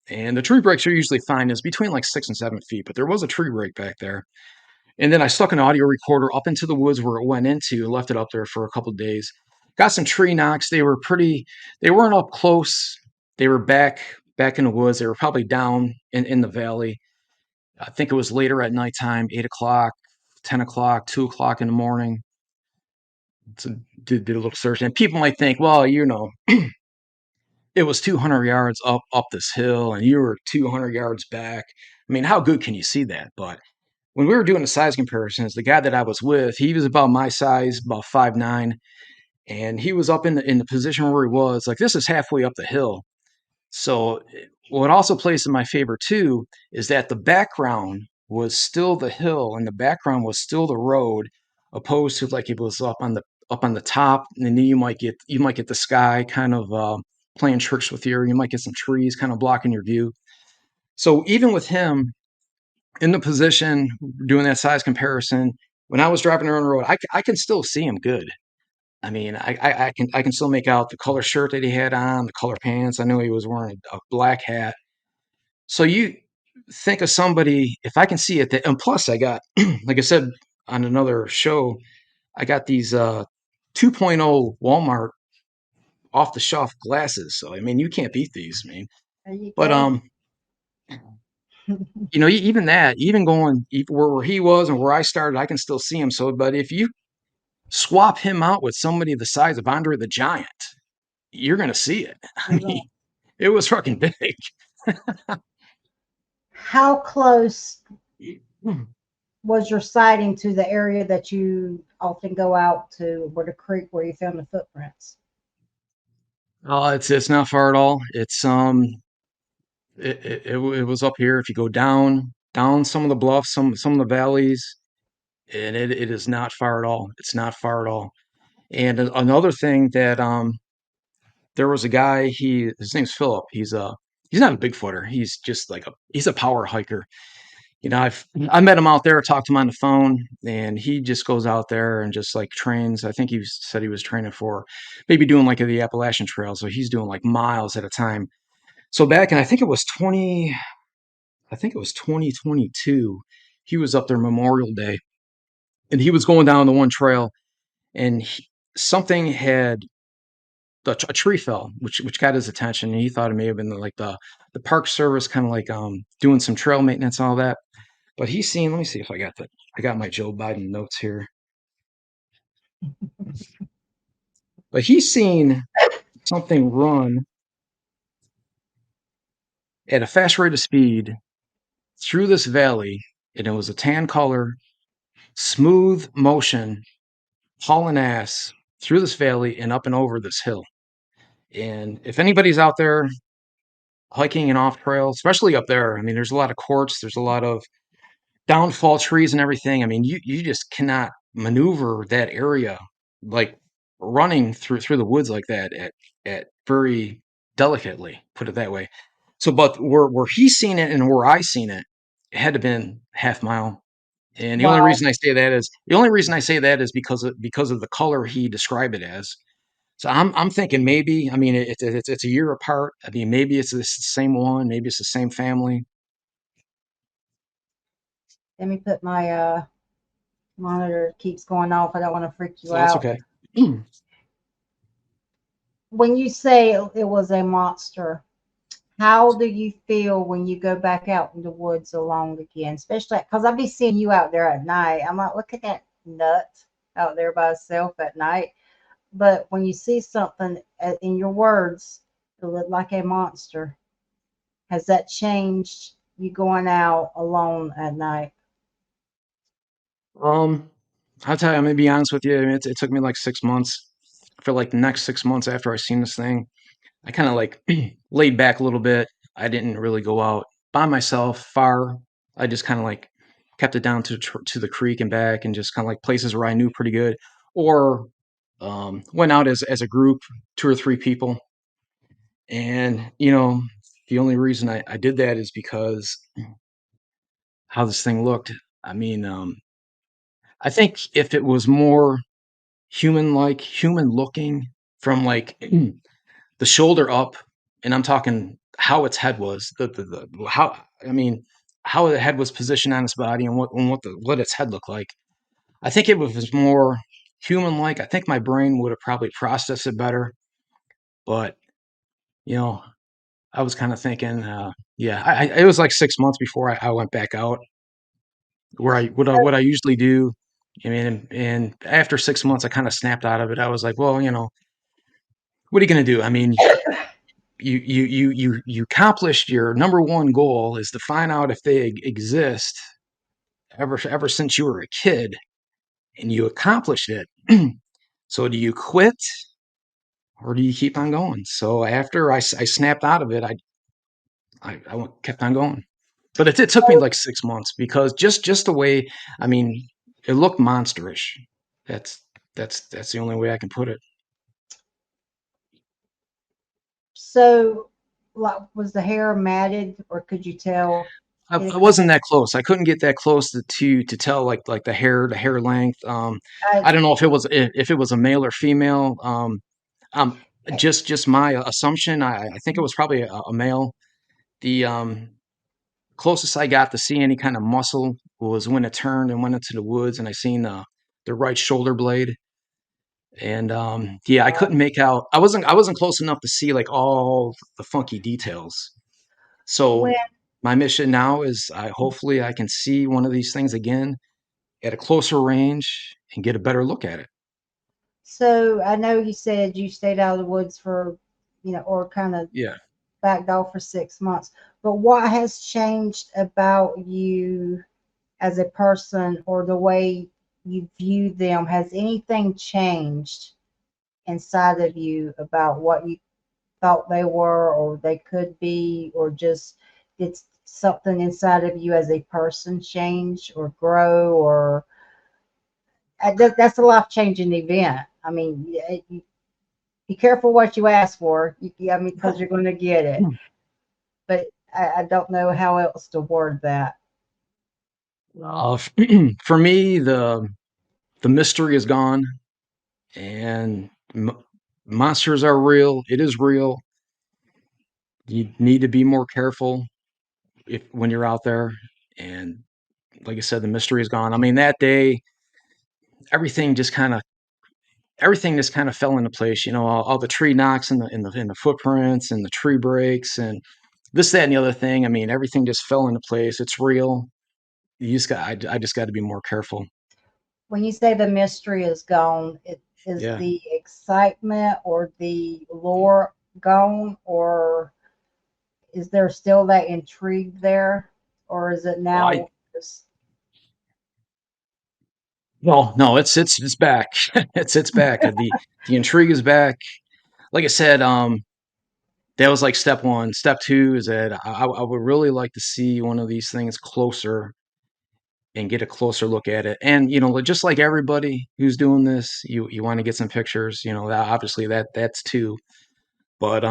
And the tree breaks are usually fine is between like 6 and 7 feet, but there was a tree break back there. And then I stuck an audio recorder up into the woods where it went into and left it up there for a couple of days. Got some tree knocks. They weren't up close. They were back in the woods. They were probably down in the valley. I think it was later at nighttime, 8 o'clock, 10 o'clock, 2 o'clock in the morning. So did a little search. And people might think, well, it was 200 yards up this hill and you were 200 yards back. I mean, how good can you see that? But when we were doing the size comparisons, the guy that I was with, he was about my size, about 5'9", and he was up in the position where he was. Like this is halfway up the hill. So what also plays in my favor too is that the background was still the hill and the background was still the road, opposed to like it was up on the top, and then you might get the sky kind of playing tricks with you. Or you might get some trees kind of blocking your view. So even with him in the position doing that size comparison, when I was driving around the road, I can still see him good. I mean, I can still make out the color shirt that he had on, the color pants. I know he was wearing a black hat. So you think of somebody, if I can see it, and plus I got, like I said on another show, I got these 2.0 Walmart off the shelf glasses. So I mean, you can't beat these, man. There you But go. even that, even going where he was and where I started, I can still see him. So, but if you swap him out with somebody the size of Andre the Giant, you're gonna see it. I You're mean, going. it was fucking big. How close was your sighting to the area that you often go out to, where the creek where you found the footprints? Oh, it's not far at all. It was up here. If you go down some of the bluffs, some of the valleys, and it is not far at all. It's not far at all. And another thing that there was a guy. His name's Philip. He's not a Bigfooter. He's just like he's a power hiker. You know, I met him out there, talked to him on the phone, and he just goes out there and just like trains. I think said he was training for maybe doing like the Appalachian Trail, so he's doing like miles at a time. So back in I think it was 2022, he was up there Memorial Day, and he was going down the one trail, and something had a tree fell, which got his attention, and he thought it may have been like the Park Service kind of like doing some trail maintenance and all that. But he's seen. Let me see if I got my Joe Biden notes here. But he's seen something run at a fast rate of speed through this valley, and it was a tan color, smooth motion, hauling ass through this valley and up and over this hill. And if anybody's out there hiking and off trail, especially up there, I mean, there's a lot of quartz, there's a lot of downfall trees and everything. I mean, you just cannot maneuver that area like running through the woods like that at very delicately, put it that way. So, but where he's seen it and where I seen it, it had to been half mile. And Wow. the only reason I say that is because of the color he described it as. So I'm thinking maybe, I mean, it's a year apart. I mean, maybe it's the same one, maybe it's the same family. Let me put my monitor keeps going off. I don't want to freak you So that's out. okay. When you say it was a monster, how do you feel when you go back out in the woods alone again? Especially because I'll be seeing you out there at night. I'm like, look at that nut out there by itself at night. But when you see something in your words, it looked like a monster. Has that changed you going out alone at night? Um, I'll tell you, I'm gonna be honest with you. I mean, it took me like 6 months. For like the next 6 months after I seen this thing, I kind of like laid back a little bit. I didn't really go out by myself far. I just kind of like kept it down to the creek and back, and just kind of like places where I knew pretty good, or went out as a group, 2 or 3 people. And the only reason I did that is because how this thing looked. I mean, I think if it was more human looking from like the shoulder up, and I'm talking how its head was, the how I mean how the head was positioned on its body, and what its head looked like. I think it was more human like. I think my brain would have probably processed it better, but you know, I was kind of thinking, yeah, it was like 6 months before I went back out where what I usually do. I mean, and after 6 months, I kind of snapped out of it. I was like, well, what are you going to do? I mean, you accomplished your number one goal is to find out if they exist ever since you were a kid, and you accomplished it. So do you quit or do you keep on going? So after I snapped out of it, kept on going. But it took me like 6 months because just the way, I mean, it looked monsterish. That's that's the only way I can put it. So, like, was the hair matted, or could you tell I anything? wasn't that close. I couldn't get that close to tell like the hair length. I, I don't know if it was a male or female. Um, just my assumption. I think it was probably a male. The closest I got to see any kind of muscle was when it turned and went into the woods, and I seen the right shoulder blade. And yeah, I couldn't make out. I wasn't close enough to see like all the funky details. when So my mission now is hopefully I can see one of these things again at a closer range and get a better look at it. so I know you said you stayed out of the woods for or kind of Yeah. backed off for 6 months. But what has changed about you as a person or the way you view them? Has anything changed inside of you about what you thought they were or they could be, or just did something inside of you as a person change or grow, or that's a life changing event. I mean, be careful what you ask for. I mean, because you're going to get it. But I don't know how else to word that. Uh, for me, the mystery is gone, and monsters are real. It is real. You need to be more careful if when you're out there. And like I said, the mystery is gone. I mean, that day, everything just kind of everything just kind of fell into place. All the tree knocks and the footprints and the tree breaks and this, that, and the other thing. I mean, everything just fell into place. It's real. I just got to be more careful. When you say the mystery is gone, is Yeah. the excitement or the lore gone, or is there still that intrigue there, or is it Well, I now just well, no, it's back. It's back. The intrigue is back. Like I said, that was like step one. Step two is that I would really like to see one of these things closer and get a closer look at it. And just like everybody who's doing this, you want to get some pictures. That obviously that's two. But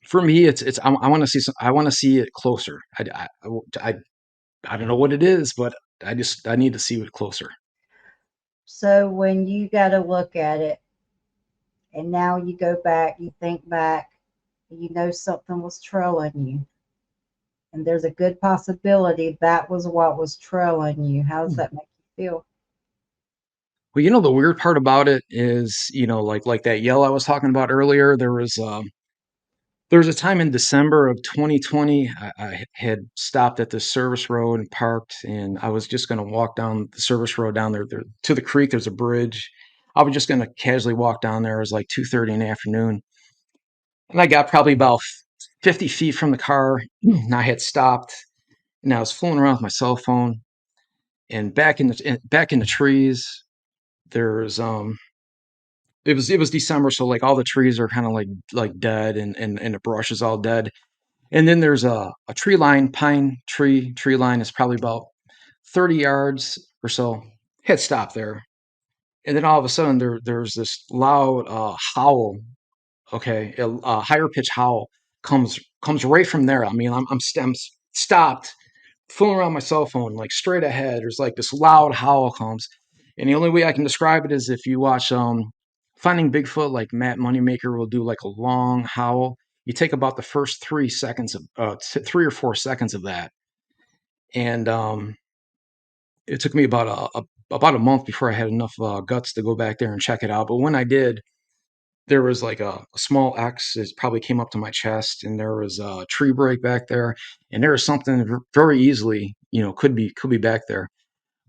for me, it's I want to see I want to see it closer. I I don't know what it is, but I need to see it closer. so when you got to look at it and now you go back, you think back, you know something was trailing you, and there's a good possibility that was what was trailing you. How does that make you feel? Well, the weird part about it is, like that yell I was talking about earlier. There was a time in December of 2020. I had stopped at the service road and parked, and I was just going to walk down the service road down there to the creek. There's a bridge. I was just going to casually walk down there. It was like 2:30 in the afternoon, and I got probably about 50 feet from the car, and I had stopped, and I was fooling around with my cell phone. And back in the trees, there's it was December, so like all the trees are kind of like dead, and the brush is all dead. And then there's a tree line, tree line is probably about 30 yards or so. Had stopped there. And then all of a sudden there's this loud howl. Okay, a higher pitch howl comes right from there. I mean, I'm stopped, fooling around my cell phone, like straight ahead. There's like this loud howl comes, and the only way I can describe it is if you watch Finding Bigfoot, like Matt Moneymaker will do like a long howl. You take about the first 3 seconds of 3 or 4 seconds of that, and it took me about a month before I had enough guts to go back there and check it out. But when I did, there was like a small X. It probably came up to my chest, and there was a tree break back there, and there was something very easily, could be back there.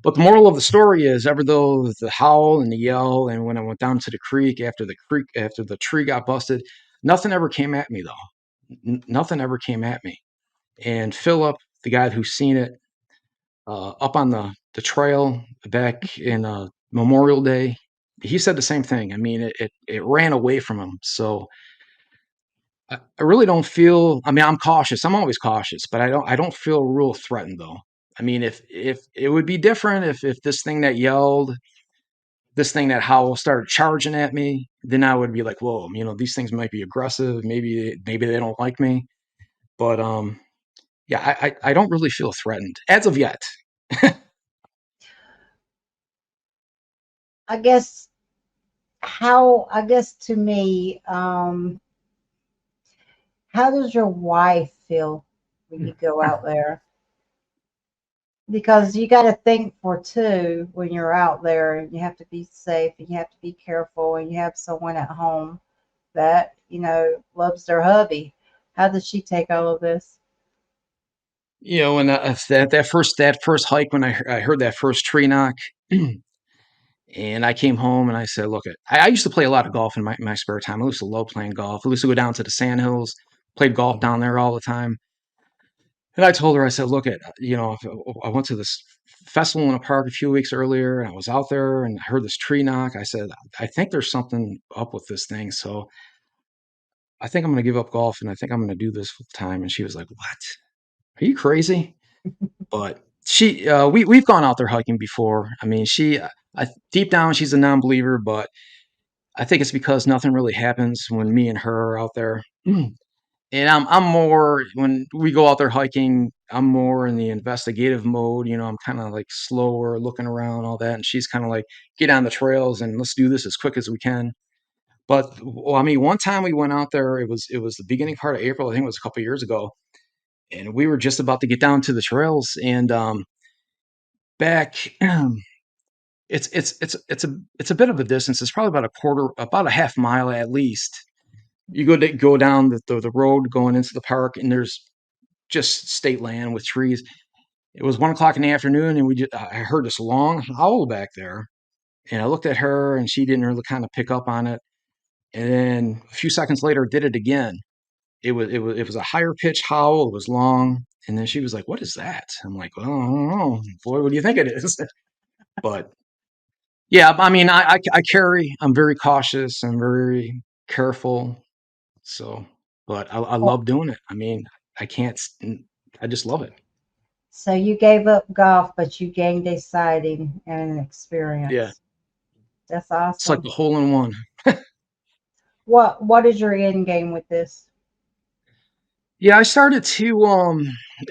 But the moral of the story is, ever though the howl and the yell, and when I went down to the creek after the tree got busted, nothing ever came at me though. Nothing ever came at me. And Philip, the guy who's seen it, up on the trail back in Memorial Day, he said the same thing. I mean, it ran away from him. So I really don't feel. I mean, I'm cautious. I'm always cautious, but I don't feel real threatened though. I mean, if it would be different if this thing that yelled, this thing that howled started charging at me, then I would be like, whoa, these things might be aggressive. Maybe they don't like me. But yeah, I don't really feel threatened as of yet. I guess I guess to me, how does your wife feel when you go out there? Because you got to think for two when you're out there, and you have to be safe and you have to be careful, and you have someone at home that loves their hubby. How does she take all of this? And that first hike when I heard that first tree knock, And I came home and I said, look, I used to play a lot of golf in my spare time. I used to love playing golf. I used to go down to the Sandhills, played golf down there all the time. And I told her, I said, look, I went to this festival in a park a few weeks earlier and I was out there and I heard this tree knock. I said, I think there's something up with this thing. So I think I'm going to give up golf and I think I'm going to do this full time. And she was like, what? Are you crazy? But we've gone out there hiking before. I mean, deep down, she's a non-believer, but I think it's because nothing really happens when me and her are out there. And I'm more when we go out there hiking, I'm more in the investigative mode. I'm kind of like slower, looking around, all that. And she's kind of like, get on the trails and let's do this as quick as we can. But well, I mean, one time we went out there, it was the beginning part of April, I think it was a couple of years ago, and we were just about to get down to the trails, and back it's a bit of a distance. It's probably about a half mile at least. You go down the road going into the park, and there's just state land with trees. It was 1 o'clock in the afternoon, and I heard this long howl back there, and I looked at her, and she didn't really kind of pick up on it. And then a few seconds later, did it again. It was a higher pitch howl. It was long, and then she was like, "What is that?" I'm like, "Well, I don't know, boy. What do you think it is?" But yeah, I mean, I'm very cautious. I'm very careful. So, but I Well, love doing it. I mean, I can't. I just love it. so you gave up golf, but you gained a sighting and an Yeah, experience. That's it's like awesome. the hole in one. What is your end game with this? Yeah, I started to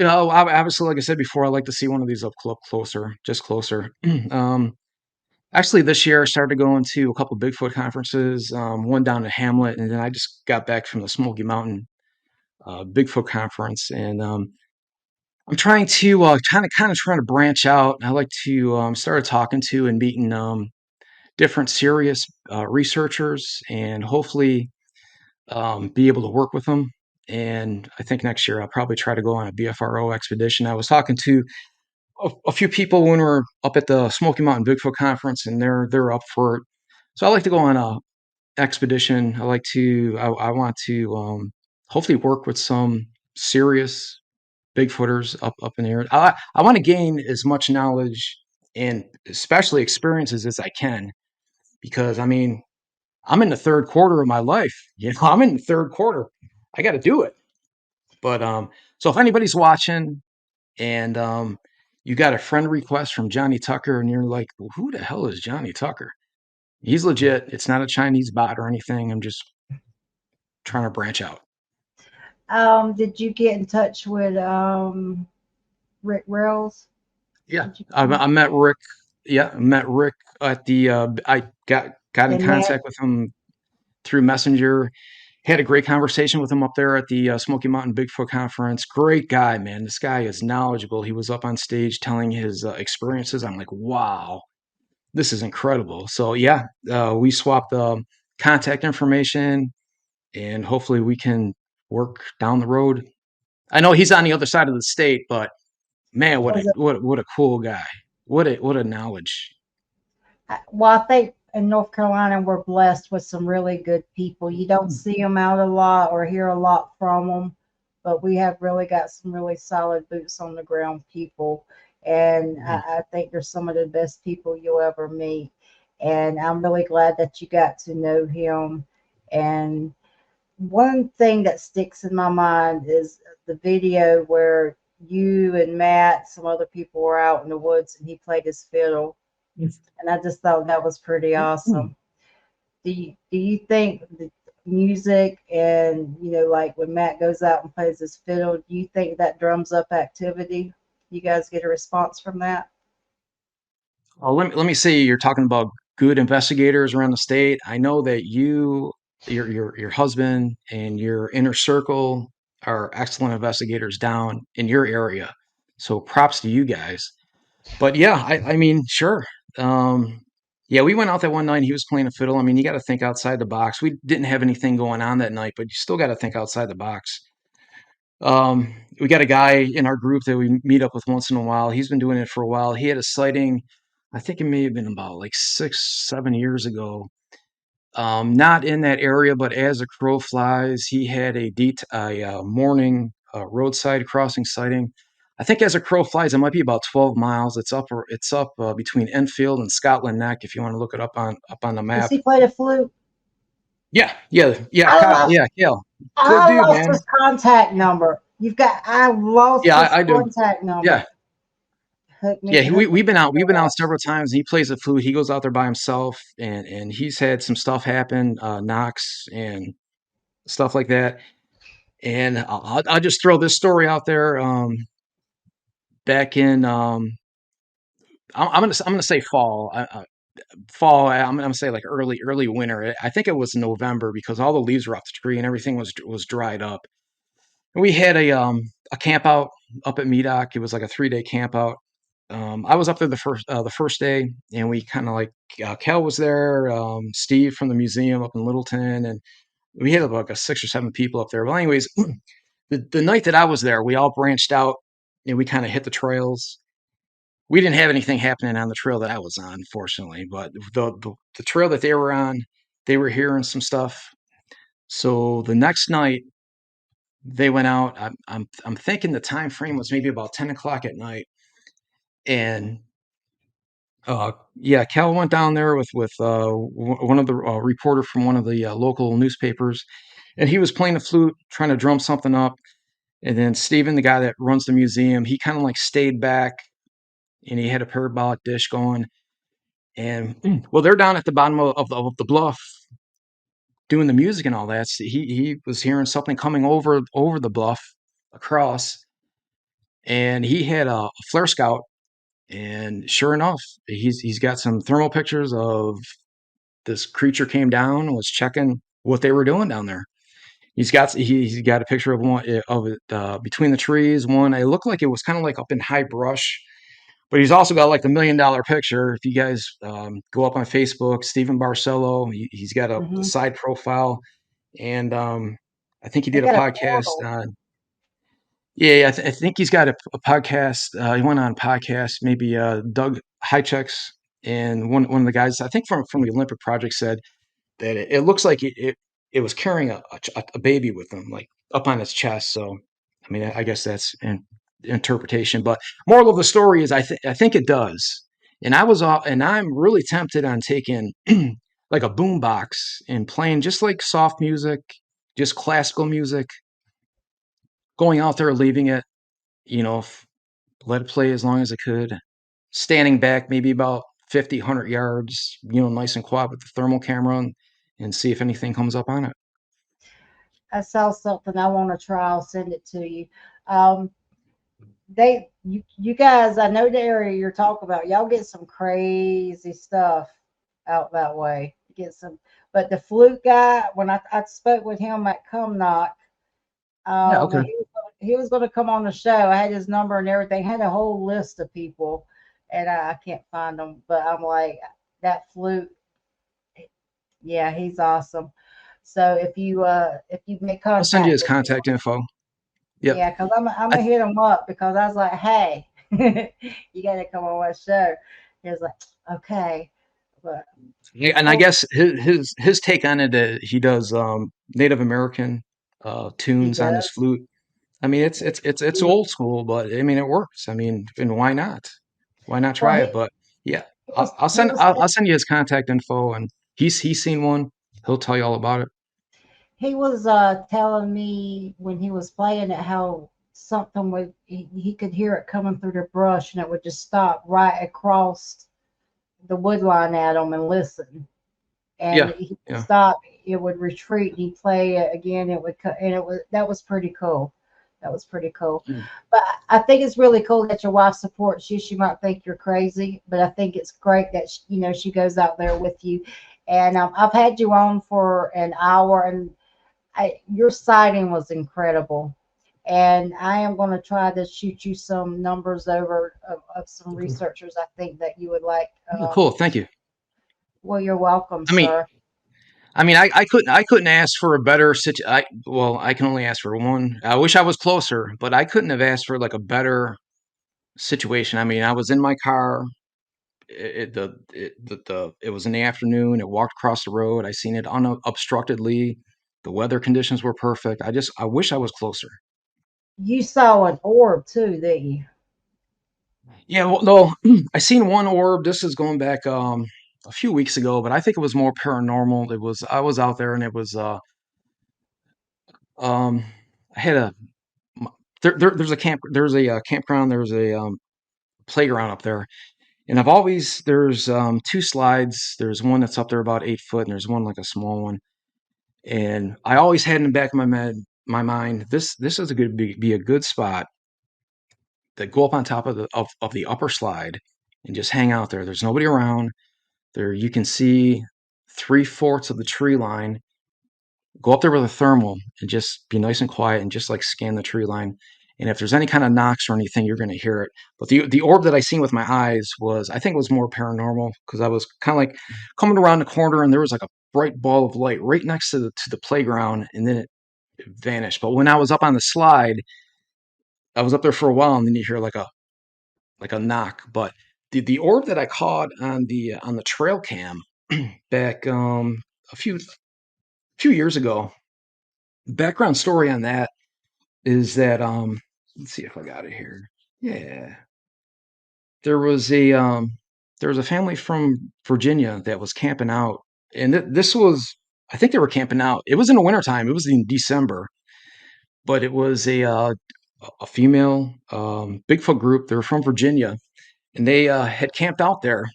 obviously, like I said before, I like to see one of these closer, just closer. um, Actually, this year I started going to a couple Bigfoot conferences, one down in Hamlet, and then I just got back from the Smoky Mountain Bigfoot conference, and I'm trying to kind of trying to branch out. I like to start talking to and meeting different serious researchers, and hopefully be able to work with them. And I think next year I'll probably try to go on a BFRO expedition. I was talking to a few people when we were up at the Smoky Mountain Bigfoot conference, and they're up for it. So I like to go on a expedition. I want to hopefully work with some serious Bigfooters up in the area. I want to gain as much knowledge and especially experiences as I can, because I mean I'm in the third quarter of my life. I'm in the third quarter. I got to do it. But so if anybody's watching and you got a friend request from Jonny Tucker and you're like, well, who the hell is Jonny Tucker? He's legit. It's not a Chinese bot or anything. I'm just trying to branch out. Did you get in touch with Rick Rails? Yeah, Did you I met Rick. Yeah, I met Rick at the. I got in and Matt? contact with him through Messenger. Had a great conversation with him up there at the Smoky Mountain Bigfoot Conference. Great guy, man. This guy is knowledgeable. He was up on stage telling his experiences. I'm like, wow, this is incredible. So yeah, we swapped contact information, and hopefully we can work down the road. I know he's on the other side of the state, but man, Was it? what a cool guy. What a knowledge. Well, I think in North Carolina we're blessed with some really good people. You don't see them out a lot or hear a lot from them, but we have really got some really solid boots on the ground people, and I think they're some of the best people you'll ever meet. And I'm really glad that you got to know him. And one thing that sticks in my mind is the video where you and Matt, some other people were out in the woods and he played his fiddle, and I just thought that was pretty awesome. Do you think the music and like when Matt goes out and plays his fiddle, do you think that drums up activity? You guys get a response from that? Let me see. You're talking about good investigators around the state. I know that your husband, and your inner circle are excellent investigators down in your area. So props to you guys. But yeah, I mean, sure. Um, yeah, we went out that one night. And he was playing a fiddle. I mean, you got to think outside the box. We didn't have anything going on that night, but you still got to think outside the box. We got a guy in our group that we meet up with once in a while. He's been doing it for a while. He had a sighting I think it may have been about like 6, 7 years ago. Not in that area, but as a crow flies, he had a morning roadside crossing sighting. I think as a crow flies, it might be about 12 miles. It's up between Enfield and Scotland Neck. If you want to look it up on the Does map. he play the flute? Yeah, yeah, yeah, I Kyle, lost yeah, Kale, good I dude, lost man. his contact number. I lost Yeah, his I do. contact Yeah, number. yeah. Hook me We've been out. We've been out up. several times. He plays the flute. He goes out there by himself, and he's had some stuff happen, knocks and stuff like that. And I'll just throw this story out there. Back in, I'm gonna say fall. Fall. I'm gonna say like early winter. I think it was November because all the leaves were off the tree and everything was dried up. And we had a camp out up at Medoc. It was like a 3-day camp out. I was up there the first day, and we kind of like Cal was there, Steve from the museum up in Littleton, and we had like a 6 or 7 people up there. Well, anyways, the night that I was there, we all branched out and we kind of hit the trails. We didn't have anything happening on the trail that I was on, fortunately, but the trail that they were on, they were hearing some stuff. So the next night they went out. I'm thinking the time frame was maybe about 10 o'clock at night, and yeah, Cal went down there with one of the reporter from one of the local newspapers, and he was playing the flute, trying to drum something up. And then Steven, the guy that runs the museum, he kind of like stayed back and he had a parabolic dish going. And well, they're down at the bottom of the bluff doing the music and all that. So he was hearing something coming over the bluff across, and he had a flare scout. And sure enough, he's got some thermal pictures of this creature came down and was checking what they were doing down there. He's got a picture of one of it between the trees. One, it looked like it was kind of like up in high brush, but he's also got like the $1 million picture. If you guys go up on Facebook, Stephen Barcelo, he's got a Hmm. side profile, and I think he They did a got a podcast portal. on. Yeah, I think he's got a podcast. He went on a podcast, maybe Doug Hichek's, and one of the guys I think from the Olympic Project said that it looks like it was carrying a baby with them, like up on its chest. So, I mean, I guess that's an interpretation. But moral of the story is, I think it does. And I'm really tempted on taking like a boom box and playing just like soft music, just classical music, going out there, leaving it, you know, let it play as long as it could, standing back maybe about 50, 100 yards, nice and quiet with the thermal camera and see if anything comes up on it. I saw something I want to try. I'll send it to you. Um, you guys, I know the area you're talking about. Y'all get some crazy stuff out that way. Get some, but the flute guy, when I spoke with him at Come Knock, Yeah, okay. he was going to come on the show. I had his number and everything. Had a whole list of people, and I can't find them. But I'm like, that flute, yeah, he's awesome. So if you make I'll send you contact his with contact info. Yep. yeah, because I'm I gonna hit him up because I was like, hey, you got to come on my show. He was like, okay, but Yeah, and I well, guess his take on it, he does Native American he tunes on his does. flute. I mean, It's it's old beautiful. school, but I mean, it works. I mean, and why not? Why not Well, try it? But yeah, he was I'll send you his contact info, and he's seen one. He'll tell you all about it. he was telling me when he was playing it how something would he could hear it coming through the brush and it would just stop right across the wood line at him and listen. And Yeah, he would yeah. stop, it would retreat, he'd play it again, it would and it was that was pretty cool. That was pretty cool. Mm. But I think it's really cool that your wife supports you. She might think you're crazy, but I think it's great that she goes out there with you. And I've had you on for an hour, and your sighting was incredible. And I am going to try to shoot you some numbers over of some researchers I think that you would like. Oh, cool. Thank you. Well, you're welcome, I mean, sir. I couldn't ask for a better well, I can only ask for one. I wish I was closer, but I couldn't have asked for like a better situation. I mean, I was in my car. it was in the afternoon. It walked across the road. I seen it unobstructedly. The weather conditions were perfect. I wish I was closer. You saw an orb too, didn't you? Yeah, well, no, I seen one orb. This is going back a few weeks ago, but I think it was more paranormal. It was I was out there and it was um I had a m- there's a campground, there's a playground up there. And I've always there's two slides. There's one that's up there about 8 foot, and there's one like a small one. And I always had in the back of my mind, this is a good be a good spot to go up on top of of the upper slide and just hang out there. There's nobody around. There you can see 3/4 of the tree line. Go up there with a thermal and just be nice and quiet and just like scan the tree line. And if there's any kind of knocks or anything, you're going to hear it. But the orb that I seen with my eyes was, I think, it was more paranormal because I was kind of like coming around the corner and there was like a bright ball of light right next to the playground, and then it vanished. But when I was up on the slide, I was up there for a while, and then you hear like a knock. But the orb that I caught on the trail cam back a few years ago. Background story on that is that let's see if I got it here. Yeah. There was a there was a family from Virginia that was camping out, and this was, I think they were camping out. It was in the wintertime. It was in December, but it was a female Bigfoot group. They were from Virginia, and they had camped out there,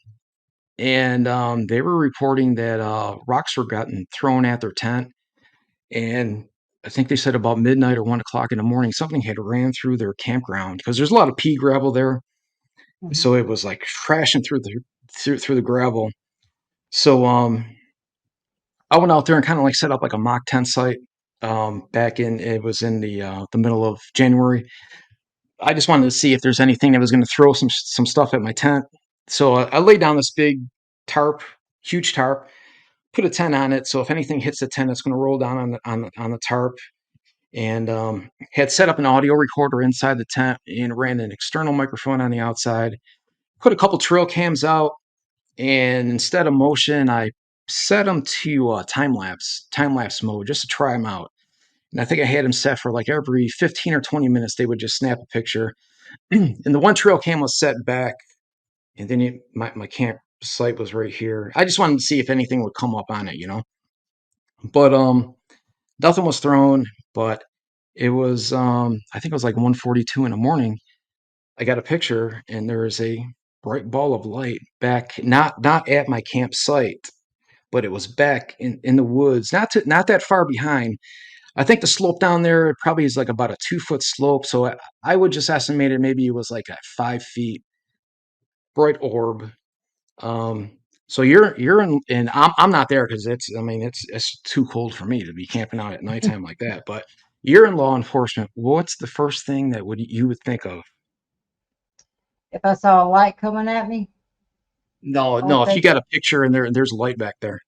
and they were reporting that rocks were gotten thrown at their tent. And I think they said about midnight or 1 o'clock in the morning, something had ran through their campground because there's a lot of pea gravel there. Mhm. So it was like crashing through the gravel. So I went out there and kind of like set up like a mock tent site. Back in it was in the middle of January. I just wanted to see if there's anything that was going to throw some stuff at my tent. So I laid down this big tarp, huge tarp, put a tent on it. So if anything hits the tent, it's going to roll down on the tarp. And had set up an audio recorder inside the tent and ran an external microphone on the outside. Put a couple trail cams out, and instead of motion, I set them to time lapse mode just to try them out. And I think I had them set for like every 15 or 20 minutes, they would just snap a picture. And the one trail cam was set back, and then my camp site was right here. I just wanted to see if anything would come up on it. But nothing was thrown. But it was I think it was like 1:42 in the morning. I got a picture, and there is a bright ball of light back, not at my campsite, but it was back in the woods, not that far behind. I think the slope down there probably is like about a 2 foot slope. So I would just estimate it, maybe it was like at 5 feet, bright orb. Um, so you're in, and I'm not there because it's, I mean, it's too cold for me to be camping out at nighttime like that. But you're in law enforcement. What's the first thing that you would think of? If I saw a light coming at me, No, I would no. If you think got a picture and there's light back there.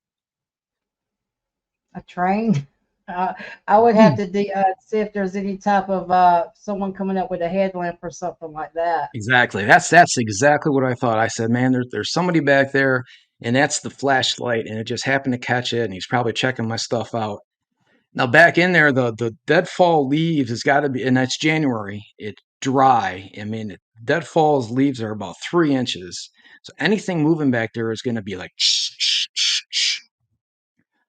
a train. Uh, I would have to see if there's any type of someone coming up with a headlamp or something like that. Exactly. That's exactly what I thought. I said, man, there's somebody back there, and that's the flashlight, and it just happened to catch it, and he's probably checking my stuff out. Now back in there, the deadfall leaves has got to be, and that's January. It's dry. I mean, deadfall's leaves are about 3 inches, so anything moving back there is going to be like. Shh, shh, shh, shh.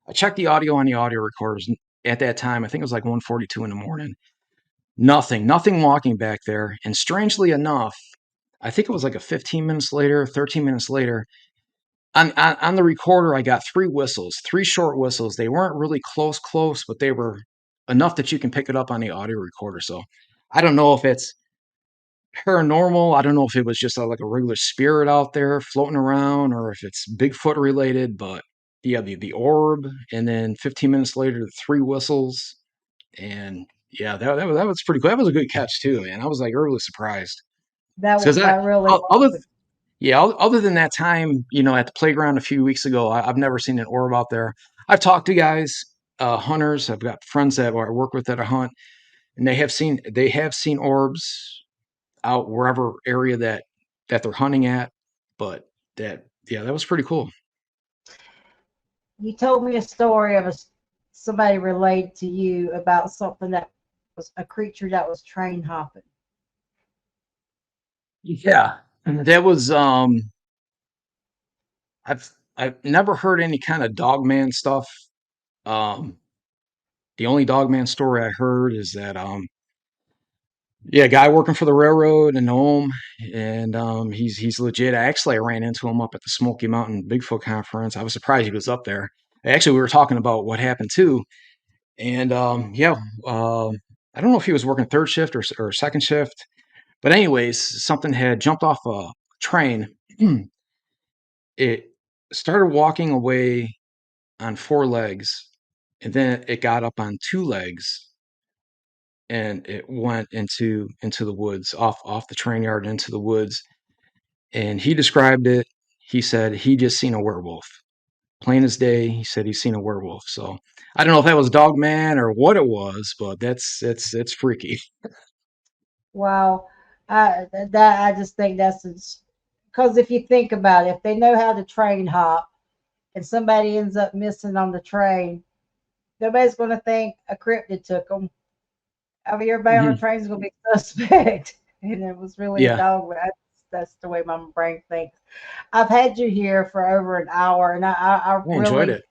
I checked the audio on the audio recorders at that time. I think it was like 1:42 in the morning. Nothing walking back there. And strangely enough, I think it was like a 15 minutes later, 13 minutes later, on the recorder, I got three whistles, three short whistles. They weren't really close, but they were enough that you can pick it up on the audio recorder. So I don't know if it's paranormal. I don't know if it was just like a regular spirit out there floating around or if it's Bigfoot related, but yeah, the orb, and then 15 minutes later, the three whistles. And yeah, that was pretty cool. That was a good catch too, man. I was like really surprised because That really other was. yeah, other than that time, at the playground a few weeks ago, I've never seen an orb out there. I've talked to guys, hunters. I've got friends that I work with that I hunt, and they have seen orbs out wherever area that they're hunting at, but Yeah, that was pretty cool. You told me a story of somebody relayed to you about something that was a creature that was train hopping. Yeah, that was I've never heard any kind of dogman stuff. Um, the only dogman story I heard is that yeah, a guy working for the railroad in Nome, and he's legit. I ran into him up at the Smoky Mountain Bigfoot conference. I was surprised he was up there. Actually, we were talking about what happened too, and yeah, I don't know if he was working third shift or second shift, but anyways, something had jumped off a train. It started walking away on four legs, and then it got up on two legs, and it went into the woods, off the train yard into the woods. And he described it. He said he just seen a werewolf. Plain as day, he said he's seen a werewolf. So I don't know if that was Dog Man or what it was, but it's freaky. Wow, I just think that's because if you think about it, if they know how to train hop and somebody ends up missing on the train, nobody's going to think a cryptid took them. I mean, everybody on the Mhm. train is going to be suspect, and it was really a Yeah, dog. That's the way my brain thinks. I've had you here for over an hour, and I I enjoyed really, it.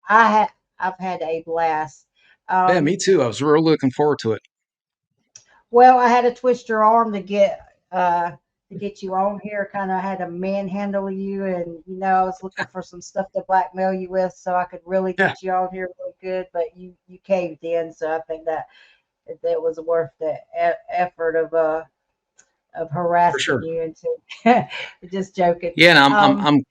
I had, I've had a blast. Yeah, me Um, too. I was really looking forward to it. well, I had to twist your arm uh, to get you on here. Kind of had to manhandle you, and I was looking for some stuff to blackmail you with, so I could really Yeah, get you on here really good. But you caved in, so I think that was worth the effort of for harassing sure. you into just joking. Yeah, and Um,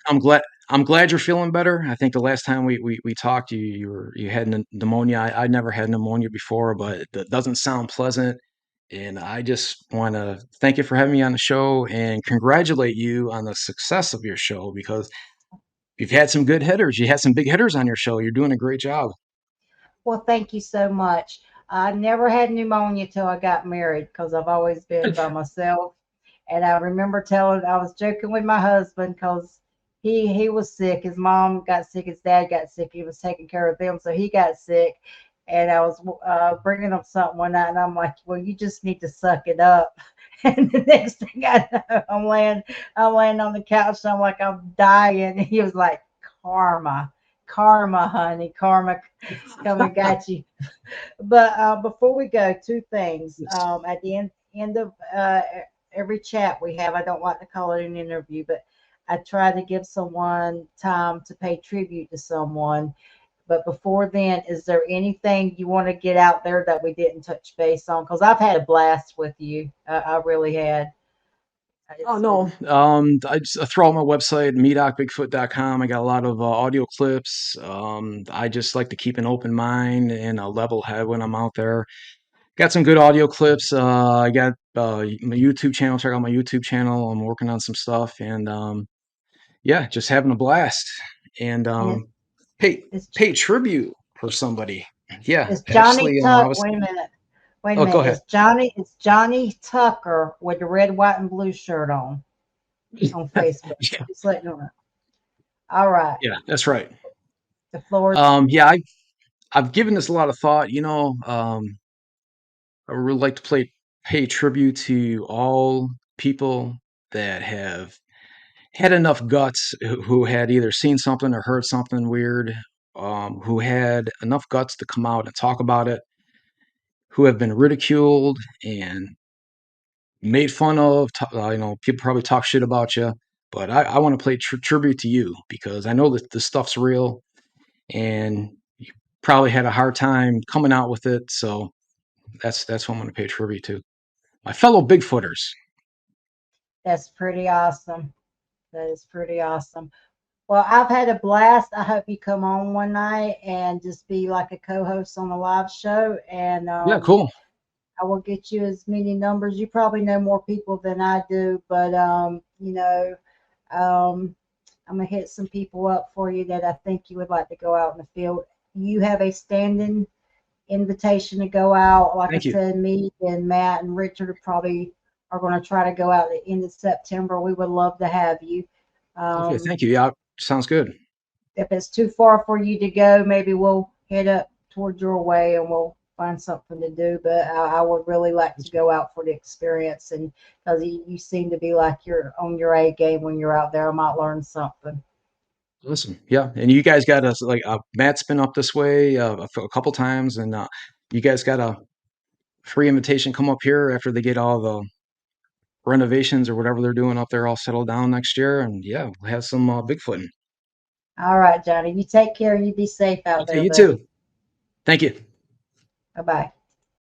I'm glad you're feeling better. I think the last time we talked, you had pneumonia. I never had pneumonia before, but it doesn't sound pleasant. And I just want to thank you for having me on the show and congratulate you on the success of your show because you've had some good hitters. You had some big hitters on your show. You're doing a great job. well, thank you so much. I never had pneumonia till I got married because I've always been by myself. And I remember I was joking with my husband because he was sick. His mom got sick. His dad got sick. He was taking care of them, so he got sick. And I was bringing him something one night, and I'm like, "Well, you just need to suck it up." And the next thing I know, I'm laying on the couch, and I'm like, I'm dying. And he was like, "Karma, karma, honey, karma, come and got you." But before we go, two things. Yes. At the end of every chat we have, I don't like to call it an interview, but I try to give someone time to pay tribute to someone. But before then, is there anything you want to get out there that we didn't touch base on? Because I've had a blast with you. I really had. Oh It's no, I throw out my website, me.bigfoot.com. I got a lot of audio clips. I just like to keep an open mind and a level head when I'm out there. Got some good audio clips. I got my YouTube channel. Check out my YouTube channel. I'm working on some stuff, and yeah, just having a blast. And and pay it's pay tribute for somebody. Yeah, it's Johnny actually, I Tuck. was. Wait a minute. Wait a Oh, go minute. ahead. It's Johnny Tucker with the red, white, and blue shirt on Facebook. Yeah, Just letting you know. All right. yeah, that's right. The floor. Yeah, I've given this a lot of thought. I would really like to pay tribute to all people that have had enough guts, who had either seen something or heard something weird, who had enough guts to come out and talk about it, who have been ridiculed and made fun of. People probably talk shit about you, but I want to play tribute to you because I know that this stuff's real and you probably had a hard time coming out with it. So that's what I'm going to pay tribute to. My fellow Bigfooters. That's pretty awesome. That is pretty awesome. Well, I've had a blast. I hope you come on one night and just be like a co-host on a live show. And Yeah, cool. I will get you as many numbers. You probably know more people than I do, but um, I'm gonna hit some people up for you that I think you would like to go out in the field. You have a standing invitation to go out. Like I Thank you. said, me and Matt and Richard probably are going to try to go out at the end of September. We would love to have you. Okay, Um, thank you. Yeah, sounds good. if it's too far for you to go, maybe we'll head up towards your way and we'll find something to do. But I would really like to go out for the experience, and because you seem to be like you're on your A game when you're out there, I might learn something. Listen, yeah, and you guys got us like Matt's been up this way a couple times, and you guys got a free invitation. Come up here after they get all the renovations or whatever they're doing up there all settled down next year, and yeah, we'll have some Bigfooting. All right, Johnny, you take care and you be safe out Okay, there, you buddy. too. Thank you. Bye bye.